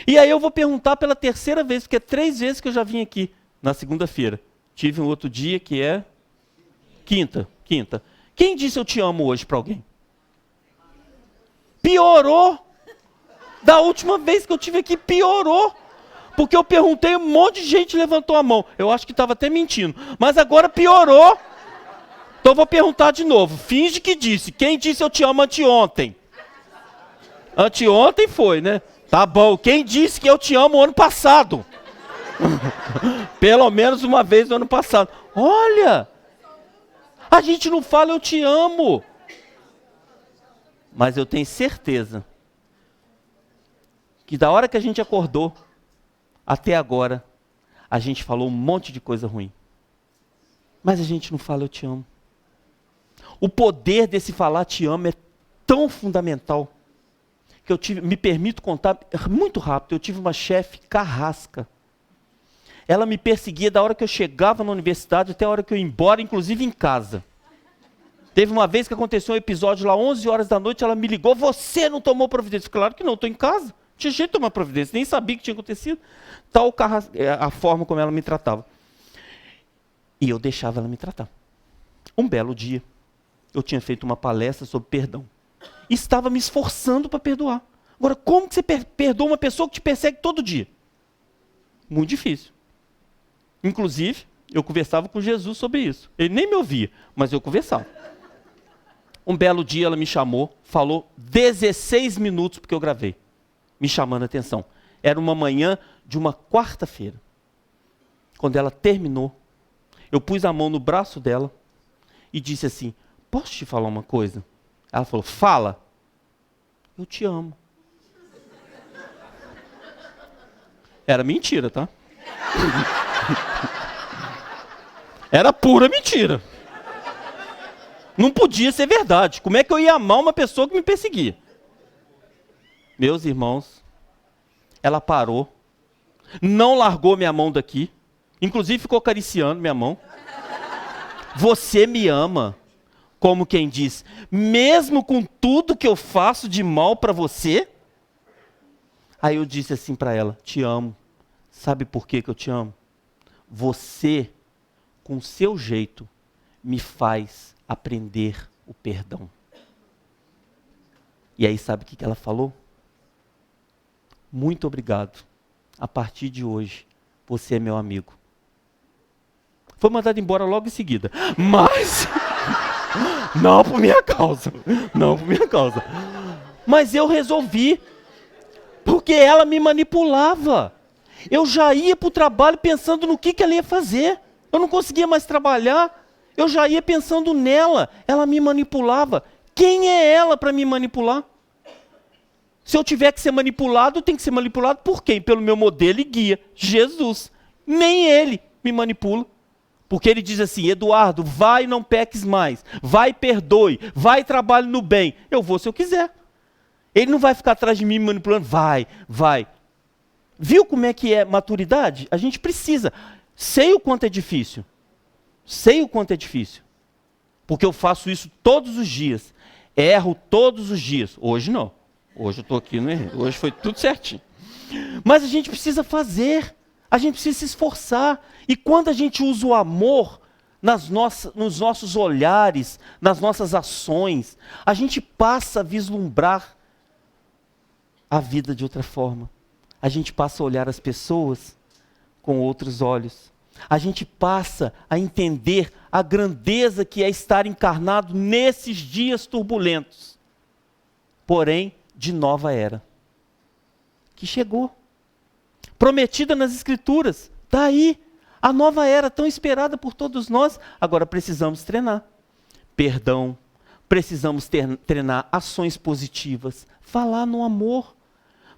E aí eu vou perguntar pela terceira vez, porque é 3 vezes que eu já vim aqui, na segunda-feira. Tive um outro dia que é quinta. Quem disse eu te amo hoje para alguém? Piorou. Da última vez que eu tive aqui, piorou. Porque eu perguntei, um monte de gente levantou a mão. Eu acho que estava até mentindo. Mas agora piorou. Então eu vou perguntar de novo. Finge que disse. Quem disse eu te amo anteontem? Anteontem foi, né? Tá bom. Quem disse que eu te amo ano passado? Pelo menos uma vez no ano passado. Olha! A gente não fala eu te amo. Mas eu tenho certeza que da hora que a gente acordou até agora, a gente falou um monte de coisa ruim. Mas a gente não fala eu te amo. O poder desse falar te amo é tão fundamental que me permito contar muito rápido. Eu tive uma chefe carrasca. Ela me perseguia da hora que eu chegava na universidade até a hora que eu ia embora, inclusive em casa. Teve uma vez que aconteceu um episódio lá, 11 horas da noite, ela me ligou, você não tomou providência? Claro que não, estou em casa. Tinha jeito de tomar providência, nem sabia que tinha acontecido. Tal a forma como ela me tratava. E eu deixava ela me tratar. Um belo dia, eu tinha feito uma palestra sobre perdão. E estava me esforçando para perdoar. Agora, como que você perdoa uma pessoa que te persegue todo dia? Muito difícil. Inclusive, eu conversava com Jesus sobre isso. Ele nem me ouvia, mas eu conversava. Um belo dia ela me chamou, falou 16 minutos porque eu gravei, me chamando a atenção. Era uma manhã de uma quarta-feira. Quando ela terminou, eu pus a mão no braço dela e disse assim, posso te falar uma coisa? Ela falou, fala. Eu te amo. Era mentira, tá? Era pura mentira. Não podia ser verdade. Como é que eu ia amar uma pessoa que me perseguia? Meus irmãos, ela parou, não largou minha mão daqui, inclusive ficou acariciando minha mão. Você me ama, como quem diz, mesmo com tudo que eu faço de mal para você? Aí eu disse assim para ela, te amo. Sabe por que eu te amo? Você, com o seu jeito, me faz aprender o perdão. E aí sabe o que ela falou? Muito obrigado. A partir de hoje, você é meu amigo. Foi mandado embora logo em seguida. Mas, não por minha causa. Não por minha causa. Mas eu resolvi. Porque ela me manipulava. Eu já ia para o trabalho pensando no que ela ia fazer. Eu não conseguia mais trabalhar. Eu já ia pensando nela. Ela me manipulava. Quem é ela para me manipular? Se eu tiver que ser manipulado, eu tenho que ser manipulado por quem? Pelo meu modelo e guia, Jesus. Nem ele me manipula. Porque ele diz assim, Eduardo, vai e não peques mais. Vai e perdoe. Vai e trabalhe no bem. Eu vou se eu quiser. Ele não vai ficar atrás de mim me manipulando. Vai. Viu como é que é maturidade? A gente precisa. Sei o quanto é difícil. Porque eu faço isso todos os dias. Erro todos os dias. Hoje não. Hoje eu estou aqui, não errei. Hoje foi tudo certinho. Mas a gente precisa fazer. A gente precisa se esforçar. E quando a gente usa o amor nos nossos olhares, nas nossas ações, a gente passa a vislumbrar a vida de outra forma. A gente passa a olhar as pessoas com outros olhos. A gente passa a entender a grandeza que é estar encarnado nesses dias turbulentos. Porém, de nova era. Que chegou. prometida nas Escrituras. Está aí, a nova era tão esperada por todos nós. Agora precisamos treinar perdão, precisamos treinar ações positivas, falar no amor.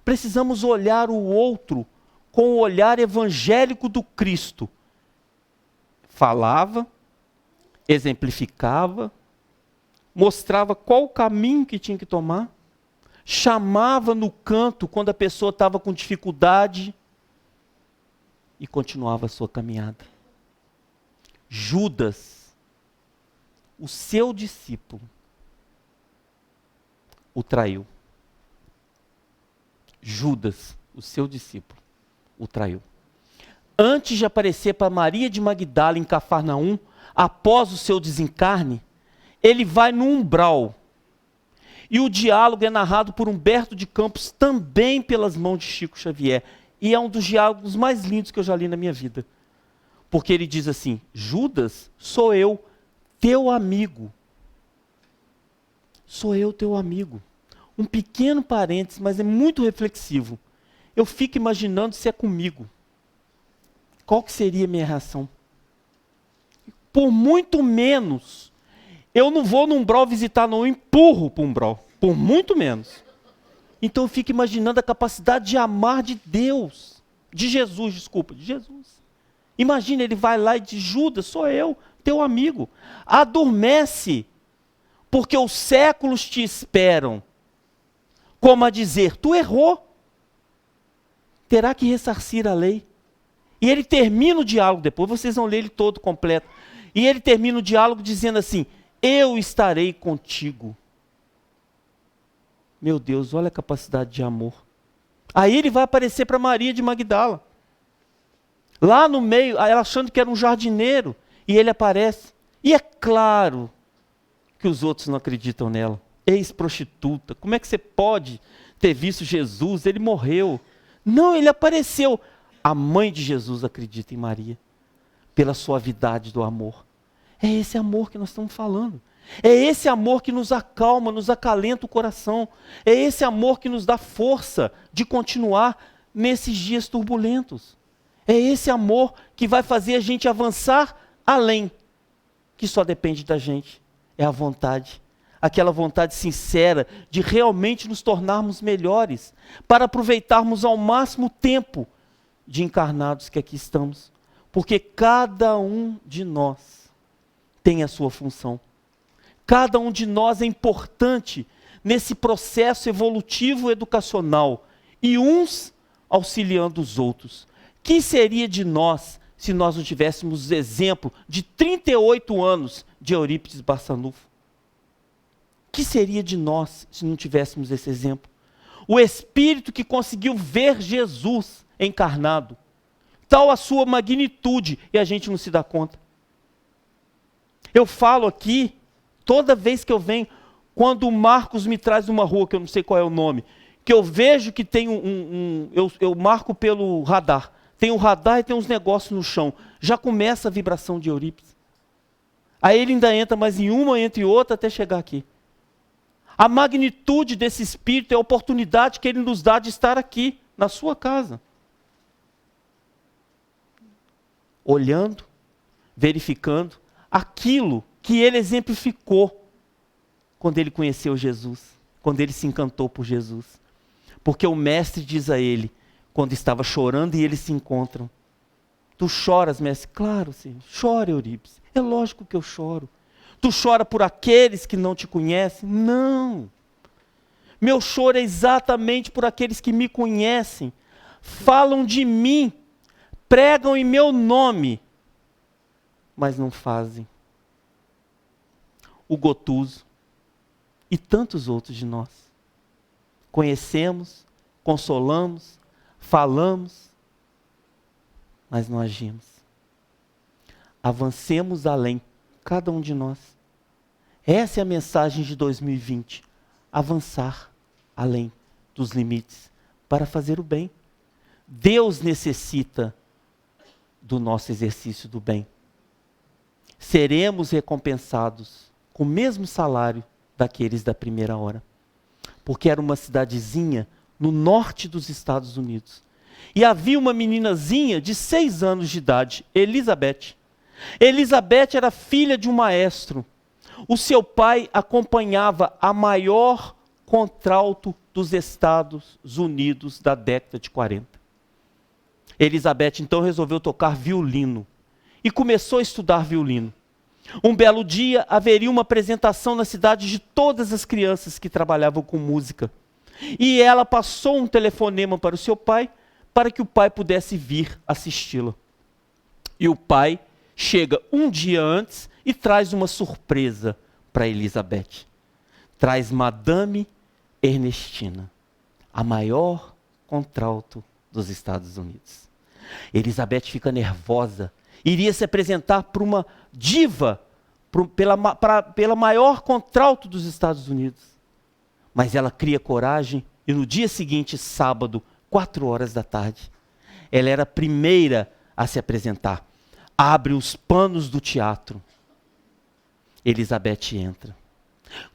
Precisamos olhar o outro com o olhar evangélico do Cristo. Falava, exemplificava, mostrava qual o caminho que tinha que tomar, chamava no canto quando a pessoa estava com dificuldade e continuava a sua caminhada. Judas, o seu discípulo, o traiu. Judas, o seu discípulo, o traiu. Antes de aparecer para Maria de Magdala em Cafarnaum, após o seu desencarne, ele vai no umbral. E o diálogo é narrado por Humberto de Campos, também pelas mãos de Chico Xavier. E é um dos diálogos mais lindos que eu já li na minha vida. Porque ele diz assim: Judas, sou eu, teu amigo. Sou eu, teu amigo. Um pequeno parênteses, mas é muito reflexivo. Eu fico imaginando se é comigo. Qual que seria a minha reação? Por muito menos, eu não vou no umbral visitar, não, eu empurro para o umbral. Por muito menos. Então eu fico imaginando a capacidade de amar de Deus. De Jesus. Imagina, ele vai lá e diz: Judas, sou eu, teu amigo. Adormece, porque os séculos te esperam. Como a dizer, tu errou. Terá que ressarcir a lei. E ele termina o diálogo, depois vocês vão ler ele todo completo. E ele termina o diálogo dizendo assim: eu estarei contigo. Meu Deus, olha a capacidade de amor. Aí ele vai aparecer para Maria de Magdala. Lá no meio, ela achando que era um jardineiro. E ele aparece. E é claro que os outros não acreditam nela. Ex-prostituta, como é que você pode ter visto Jesus? Ele morreu. Não, ele apareceu. A mãe de Jesus acredita em Maria, pela suavidade do amor. É esse amor que nós estamos falando. É esse amor que nos acalma, nos acalenta o coração. É esse amor que nos dá força de continuar nesses dias turbulentos. É esse amor que vai fazer a gente avançar além, que só depende da gente. É a vontade. Aquela vontade sincera de realmente nos tornarmos melhores, para aproveitarmos ao máximo o tempo de encarnados que aqui estamos. Porque cada um de nós tem a sua função. Cada um de nós é importante nesse processo evolutivo educacional, e uns auxiliando os outros. Que seria de nós se nós não tivéssemos o exemplo de 38 anos de Eurípides Barçanufo? Que seria de nós se não tivéssemos esse exemplo? O espírito que conseguiu ver Jesus encarnado, tal a sua magnitude, e a gente não se dá conta. Eu falo aqui, toda vez que eu venho, quando o Marcos me traz uma rua, que eu não sei qual é o nome, que eu vejo que tem eu marco pelo radar, tem um radar e tem uns negócios no chão, já começa a vibração de Eurípides. Aí ele ainda entra mais em uma, entre outra, até chegar aqui. A magnitude desse espírito é a oportunidade que ele nos dá de estar aqui, na sua casa. Olhando, verificando aquilo que ele exemplificou quando ele conheceu Jesus, quando ele se encantou por Jesus. Porque o mestre diz a ele, quando estava chorando e eles se encontram: tu choras, mestre? Claro, Senhor. Chora, Eurípides. É lógico que eu choro. Tu chora por aqueles que não te conhecem? Não. Meu choro é exatamente por aqueles que me conhecem, falam de mim, pregam em meu nome, mas não fazem. O Gotuso e tantos outros de nós. Conhecemos, consolamos, falamos, mas não agimos. Avancemos além, cada um de nós. Essa é a mensagem de 2020. Avançar além dos limites para fazer o bem. Deus necessita do nosso exercício do bem. Seremos recompensados com o mesmo salário daqueles da primeira hora. Porque era uma cidadezinha no norte dos Estados Unidos, E havia uma meninazinha de 6 anos de idade, Elizabeth. Elizabeth era filha de um maestro. O seu pai acompanhava a maior contralto dos Estados Unidos da década de 40. Elizabeth então resolveu tocar violino e começou a estudar violino. Um belo dia haveria uma apresentação na cidade de todas as crianças que trabalhavam com música. E ela passou um telefonema para o seu pai, para que o pai pudesse vir assisti-la. E o pai chega um dia antes e traz uma surpresa para Elizabeth. Traz Madame Ernestina, a maior contralto dos Estados Unidos. Elizabeth fica nervosa, iria se apresentar para uma diva, pela maior contralto dos Estados Unidos. Mas ela cria coragem e no dia seguinte, sábado, 4 horas da tarde, ela era a primeira a se apresentar. Abre os panos do teatro. Elizabeth entra.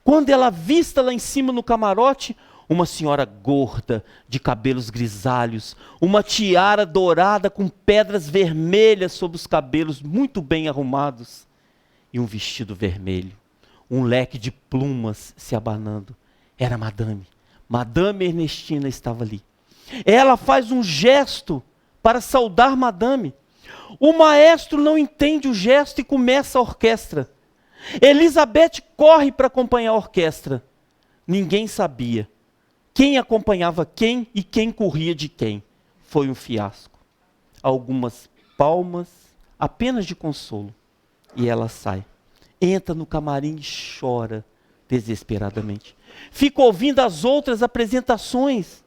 Quando ela avista lá em cima no camarote, uma senhora gorda, de cabelos grisalhos, uma tiara dourada com pedras vermelhas sobre os cabelos muito bem arrumados, e um vestido vermelho, um leque de plumas se abanando. Era Madame Ernestina estava ali. Ela faz um gesto para saudar Madame. O maestro não entende o gesto e começa a orquestra. Elizabeth corre para acompanhar a orquestra. Ninguém sabia quem acompanhava quem e quem corria de quem. Foi um fiasco. Algumas palmas, apenas de consolo. E ela sai. Entra no camarim e chora desesperadamente. Fica ouvindo as outras apresentações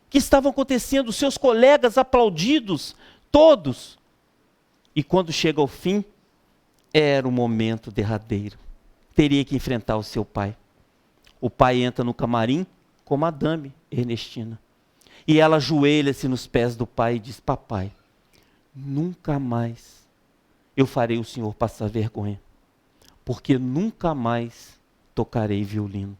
que estavam acontecendo, seus colegas aplaudidos, todos. E quando chega ao fim, era o momento derradeiro. Teria que enfrentar o seu pai. O pai entra no camarim com Madame Ernestina. E ela ajoelha-se nos pés do pai e diz: papai, nunca mais eu farei o senhor passar vergonha, porque nunca mais tocarei violino.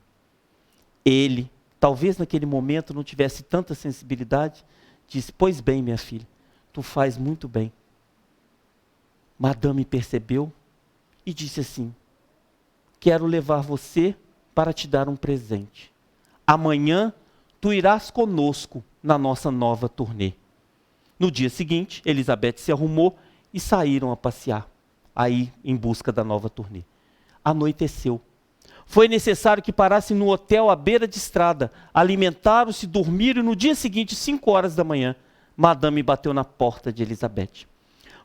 Ele, talvez naquele momento não tivesse tanta sensibilidade, disse: pois bem, minha filha, tu faz muito bem. Madame percebeu e disse assim: quero levar você para te dar um presente. Amanhã tu irás conosco na nossa nova turnê. No dia seguinte, Elizabeth se arrumou e saíram a passear, aí em busca da nova turnê. Anoiteceu. Foi necessário que parassem no hotel à beira de estrada, alimentaram-se, dormiram e no dia seguinte, 5 horas da manhã, Madame bateu na porta de Elizabeth.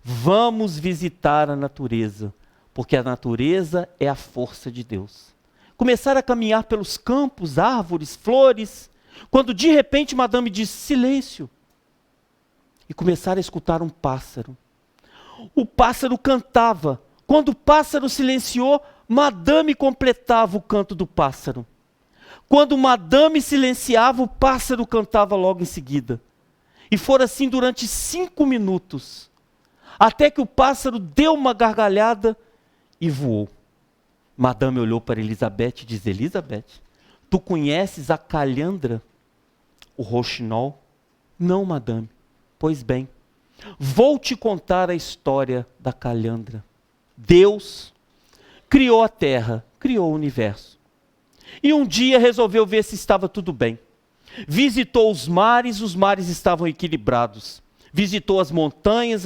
Vamos visitar a natureza, porque a natureza é a força de Deus. Começaram a caminhar pelos campos, árvores, flores, quando de repente Madame disse: silêncio. E começaram a escutar um pássaro. O pássaro cantava. Quando o pássaro silenciou, Madame completava o canto do pássaro. Quando Madame silenciava, o pássaro cantava logo em seguida. E foram assim durante 5 minutos, até que o pássaro deu uma gargalhada e voou. Madame olhou para Elizabeth e disse: Elizabeth, tu conheces a calhandra, o rouxinol? Não, Madame. Pois bem, vou te contar a história da calhandra. Deus criou a terra, criou o universo. E um dia resolveu ver se estava tudo bem. Visitou os mares estavam equilibrados. Visitou as montanhas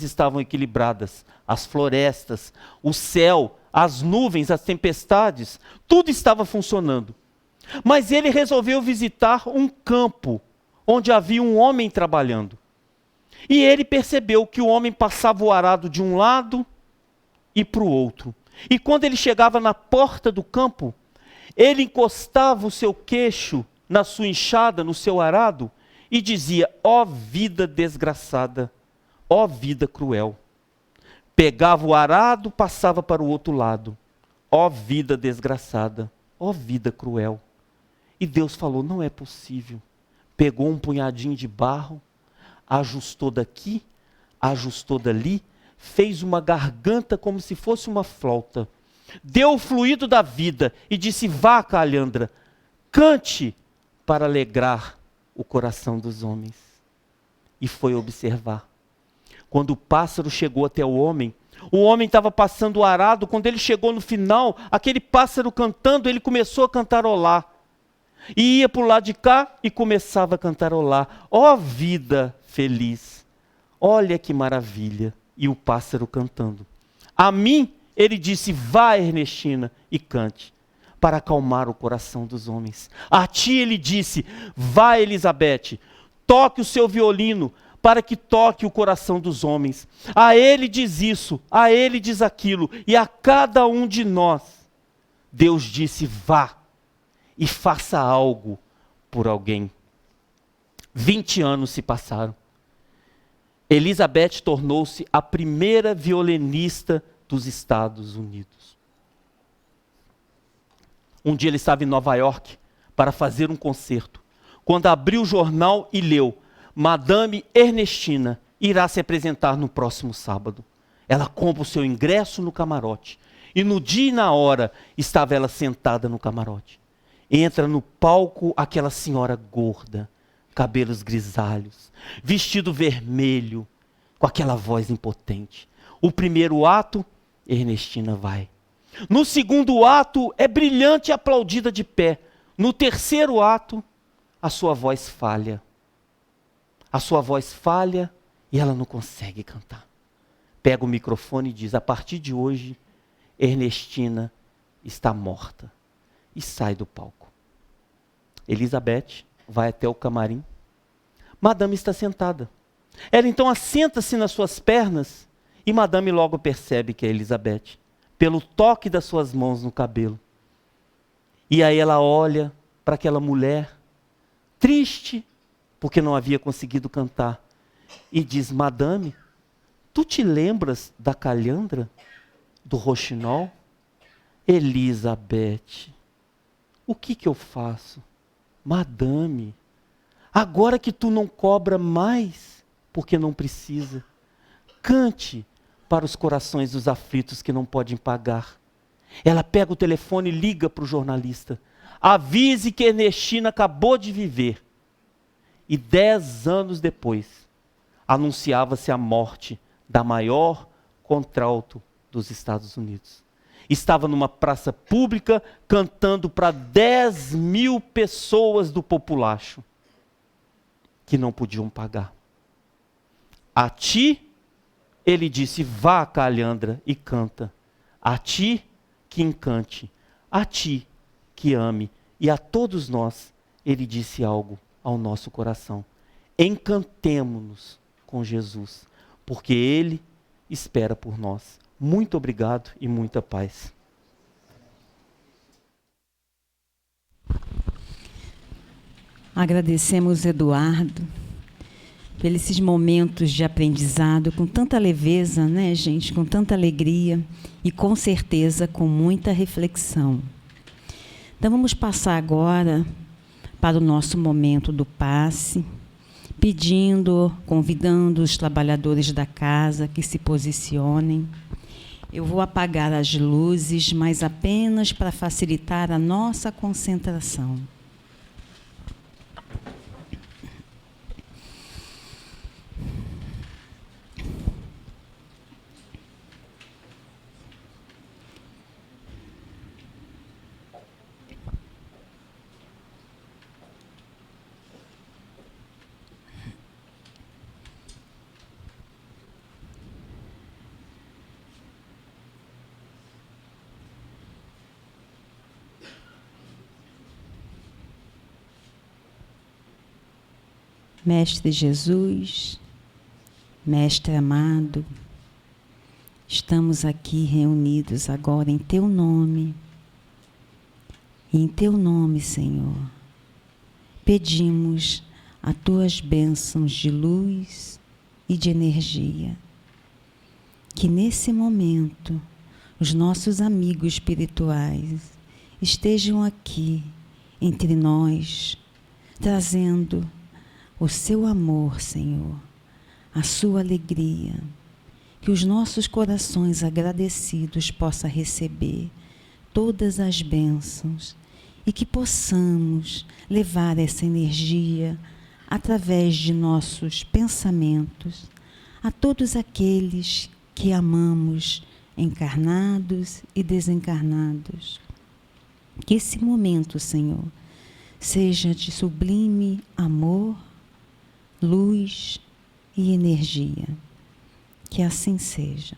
estavam equilibradas. As florestas, o céu, as nuvens, as tempestades, tudo estava funcionando. Mas ele resolveu visitar um campo onde havia um homem trabalhando. E ele percebeu que o homem passava o arado de um lado e para o outro. E quando ele chegava na porta do campo, ele encostava o seu queixo na sua enxada, no seu arado, e dizia: ó vida desgraçada, ó vida cruel. Pegava o arado, passava para o outro lado. Ó vida desgraçada, ó vida cruel. E Deus falou: não é possível. Pegou um punhadinho de barro, ajustou daqui, ajustou dali, fez uma garganta como se fosse uma flauta. Deu o fluido da vida e disse: vá, calhandra, cante para alegrar o coração dos homens. e foi observar. Quando o pássaro chegou até o homem estava passando o arado. Quando ele chegou no final, aquele pássaro cantando, ele começou a cantarolar. E ia para o lado de cá e começava a cantarolar. Ó vida feliz, olha que maravilha. E o pássaro cantando. A mim, ele disse, vá Ernestina e cante, para acalmar o coração dos homens. A ti ele disse, vá Elizabeth, toque o seu violino, para que toque o coração dos homens. A ele diz isso, a ele diz aquilo, e a cada um de nós, Deus disse, vá e faça algo por alguém. 20 anos se passaram. Elizabeth tornou-se a primeira violinista dos Estados Unidos. Um dia ele estava em Nova York para fazer um concerto. Quando abriu o jornal e leu, Madame Ernestina irá se apresentar no próximo sábado. Ela compra o seu ingresso no camarote. E no dia e na hora estava ela sentada no camarote. Entra no palco aquela senhora gorda, cabelos grisalhos, vestido vermelho, com aquela voz impotente. O primeiro ato, Ernestina vai. No segundo ato, é brilhante e aplaudida de pé. No terceiro ato, a sua voz falha. A sua voz falha e ela não consegue cantar. Pega o microfone e diz, a partir de hoje, Ernestina está morta. E sai do palco. Elizabeth vai até o camarim. Madame está sentada. Ela então assenta-se nas suas pernas e Madame logo percebe que é Elizabeth, pelo toque das suas mãos no cabelo. E aí ela olha para aquela mulher, triste, porque não havia conseguido cantar, e diz, Madame, tu te lembras da calhandra, do roxinol? Elizabeth, o que eu faço? Madame, agora que tu não cobra mais, porque não precisa, cante para os corações dos aflitos que não podem pagar. Ela pega o telefone e liga para o jornalista. Avise que Ernestina acabou de viver. E 10 anos depois, anunciava-se a morte da maior contralto dos Estados Unidos. Estava numa praça pública cantando para 10.000 pessoas do populacho que não podiam pagar. A ti, ele disse, vá, calhandra, e canta. A ti que encante, a ti que ame. E a todos nós, ele disse algo ao nosso coração. Encantemo-nos com Jesus, porque Ele espera por nós. Muito obrigado e muita paz. Agradecemos, Eduardo, pelos esses momentos de aprendizado com tanta leveza, né, gente? Com tanta alegria e, com certeza, com muita reflexão. Então, vamos passar agora para o nosso momento do passe, convidando os trabalhadores da casa que se posicionem. Eu vou apagar as luzes, mas apenas para facilitar a nossa concentração. Mestre Jesus, Mestre amado, estamos aqui reunidos agora em Teu nome. E em Teu nome, Senhor, pedimos as Tuas bênçãos de luz e de energia. Que nesse momento os nossos amigos espirituais estejam aqui entre nós, trazendo o Seu amor, Senhor, a Sua alegria, que os nossos corações agradecidos possam receber todas as bênçãos e que possamos levar essa energia através de nossos pensamentos, a todos aqueles que amamos, encarnados e desencarnados. Que esse momento, Senhor, seja de sublime amor, luz e energia. Que assim seja.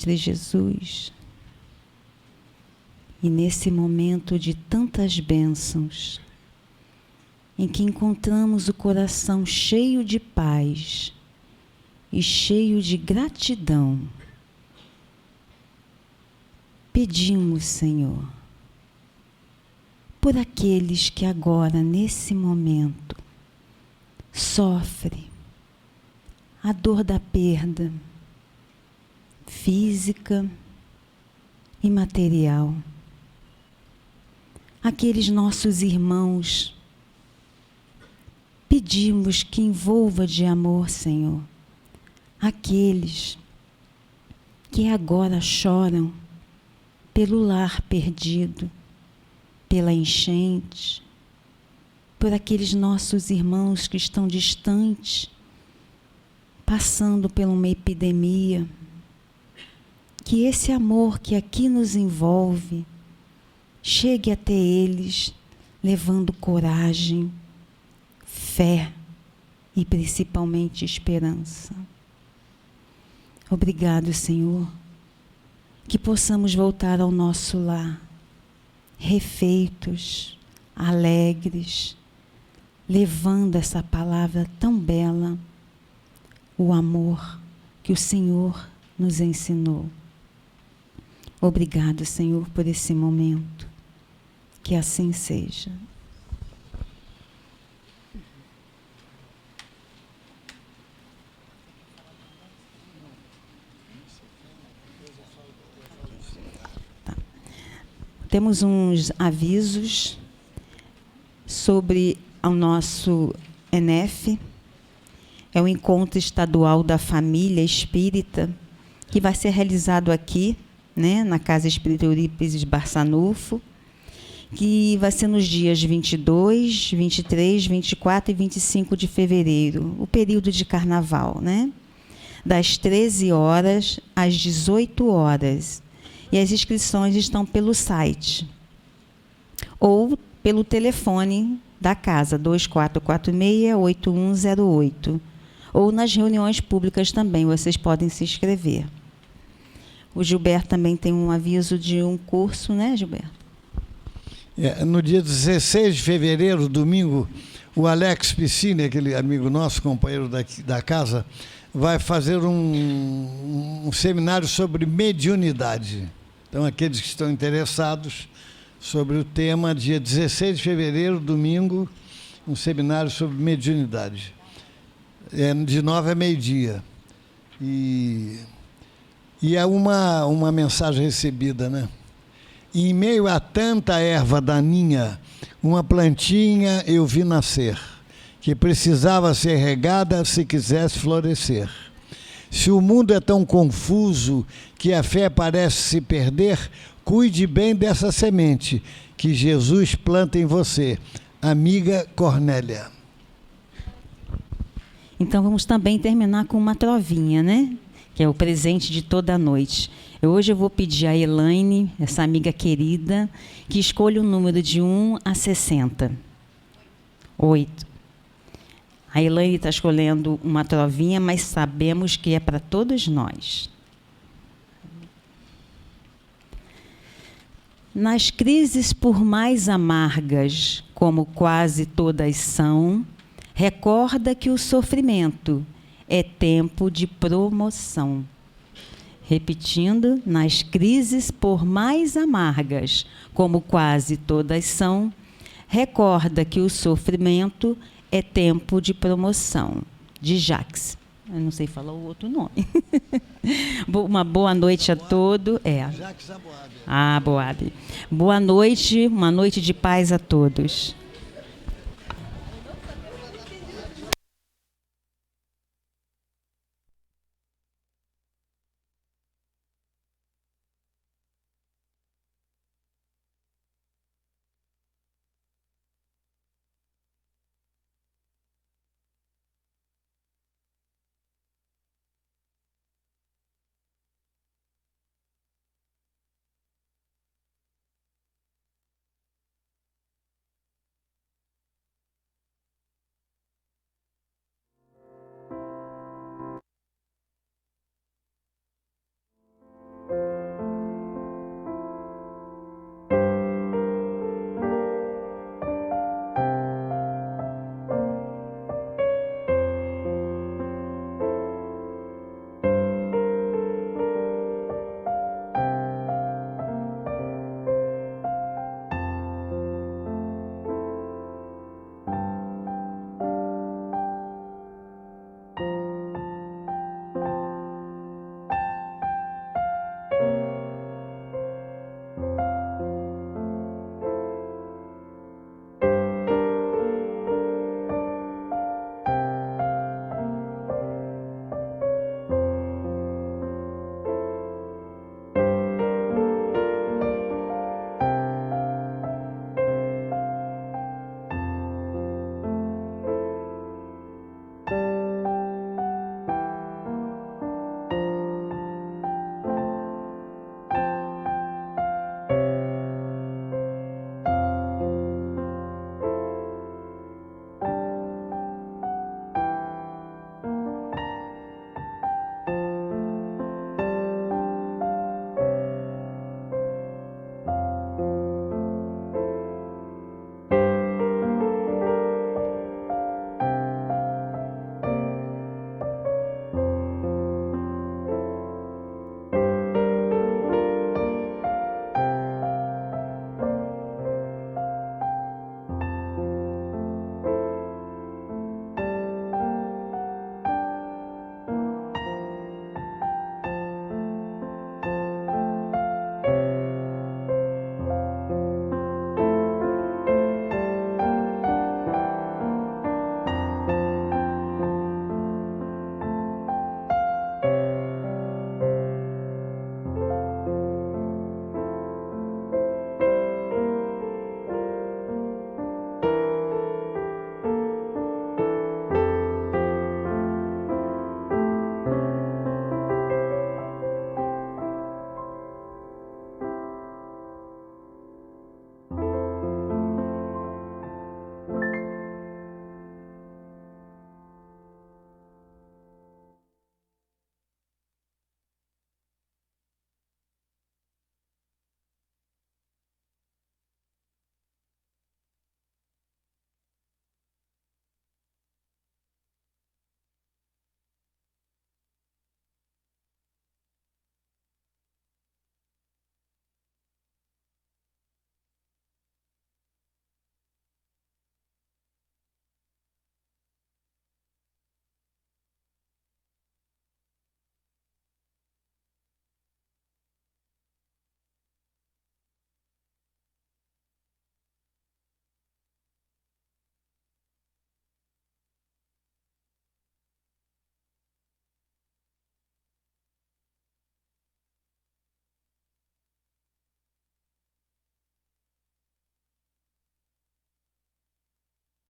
Mestre Jesus. E nesse momento de tantas bênçãos, em que encontramos o coração cheio de paz e cheio de gratidão, pedimos, Senhor, por aqueles que agora, nesse momento, sofrem a dor da perda física e material. Aqueles nossos irmãos, pedimos que envolva de amor, Senhor, aqueles que agora choram pelo lar perdido, pela enchente, por aqueles nossos irmãos que estão distantes, passando por uma epidemia. Que esse amor que aqui nos envolve chegue até eles, levando coragem, fé e principalmente esperança. Obrigado, Senhor, que possamos voltar ao nosso lar, refeitos, alegres, levando essa palavra tão bela, o amor que o Senhor nos ensinou. Obrigado, Senhor, por esse momento. Que assim seja. Tá. Temos uns avisos sobre o nosso ENEF. É o Encontro Estadual da Família Espírita, que vai ser realizado aqui, né, na Casa Espírita Eurípides Barçanufo, que vai ser nos dias 22, 23, 24 e 25 de fevereiro, o período de carnaval, né? Das 13 horas às 18 horas. E as inscrições estão pelo site ou pelo telefone da casa, 2446-8108. Ou nas reuniões públicas também, vocês podem se inscrever. O Gilberto também tem um aviso de um curso, né, Gilberto? No dia 16 de fevereiro, domingo, o Alex Piscine, aquele amigo nosso, companheiro da casa, vai fazer um seminário sobre mediunidade. Então, aqueles que estão interessados sobre o tema, dia 16 de fevereiro, domingo, um seminário sobre mediunidade. De 9 a meio-dia. E é uma mensagem recebida, né? Em meio a tanta erva daninha, uma plantinha eu vi nascer, que precisava ser regada se quisesse florescer. Se o mundo é tão confuso que a fé parece se perder, cuide bem dessa semente que Jesus planta em você. Amiga Cornélia. Então, vamos também terminar com uma trovinha, né? Que é o presente de toda a noite. Hoje eu vou pedir a Elaine, essa amiga querida, que escolha o número de 1 a 60. 8. A Elaine está escolhendo uma trovinha, mas sabemos que é para todos nós. Nas crises por mais amargas, como quase todas são, recorda que o sofrimento é tempo de promoção. Repetindo, nas crises por mais amargas, como quase todas são, recorda que o sofrimento é tempo de promoção. De Jacques. Eu não sei falar o outro nome. Uma boa noite a todos. Jacques Aboab. Aboab. Boa noite, uma noite de paz a todos.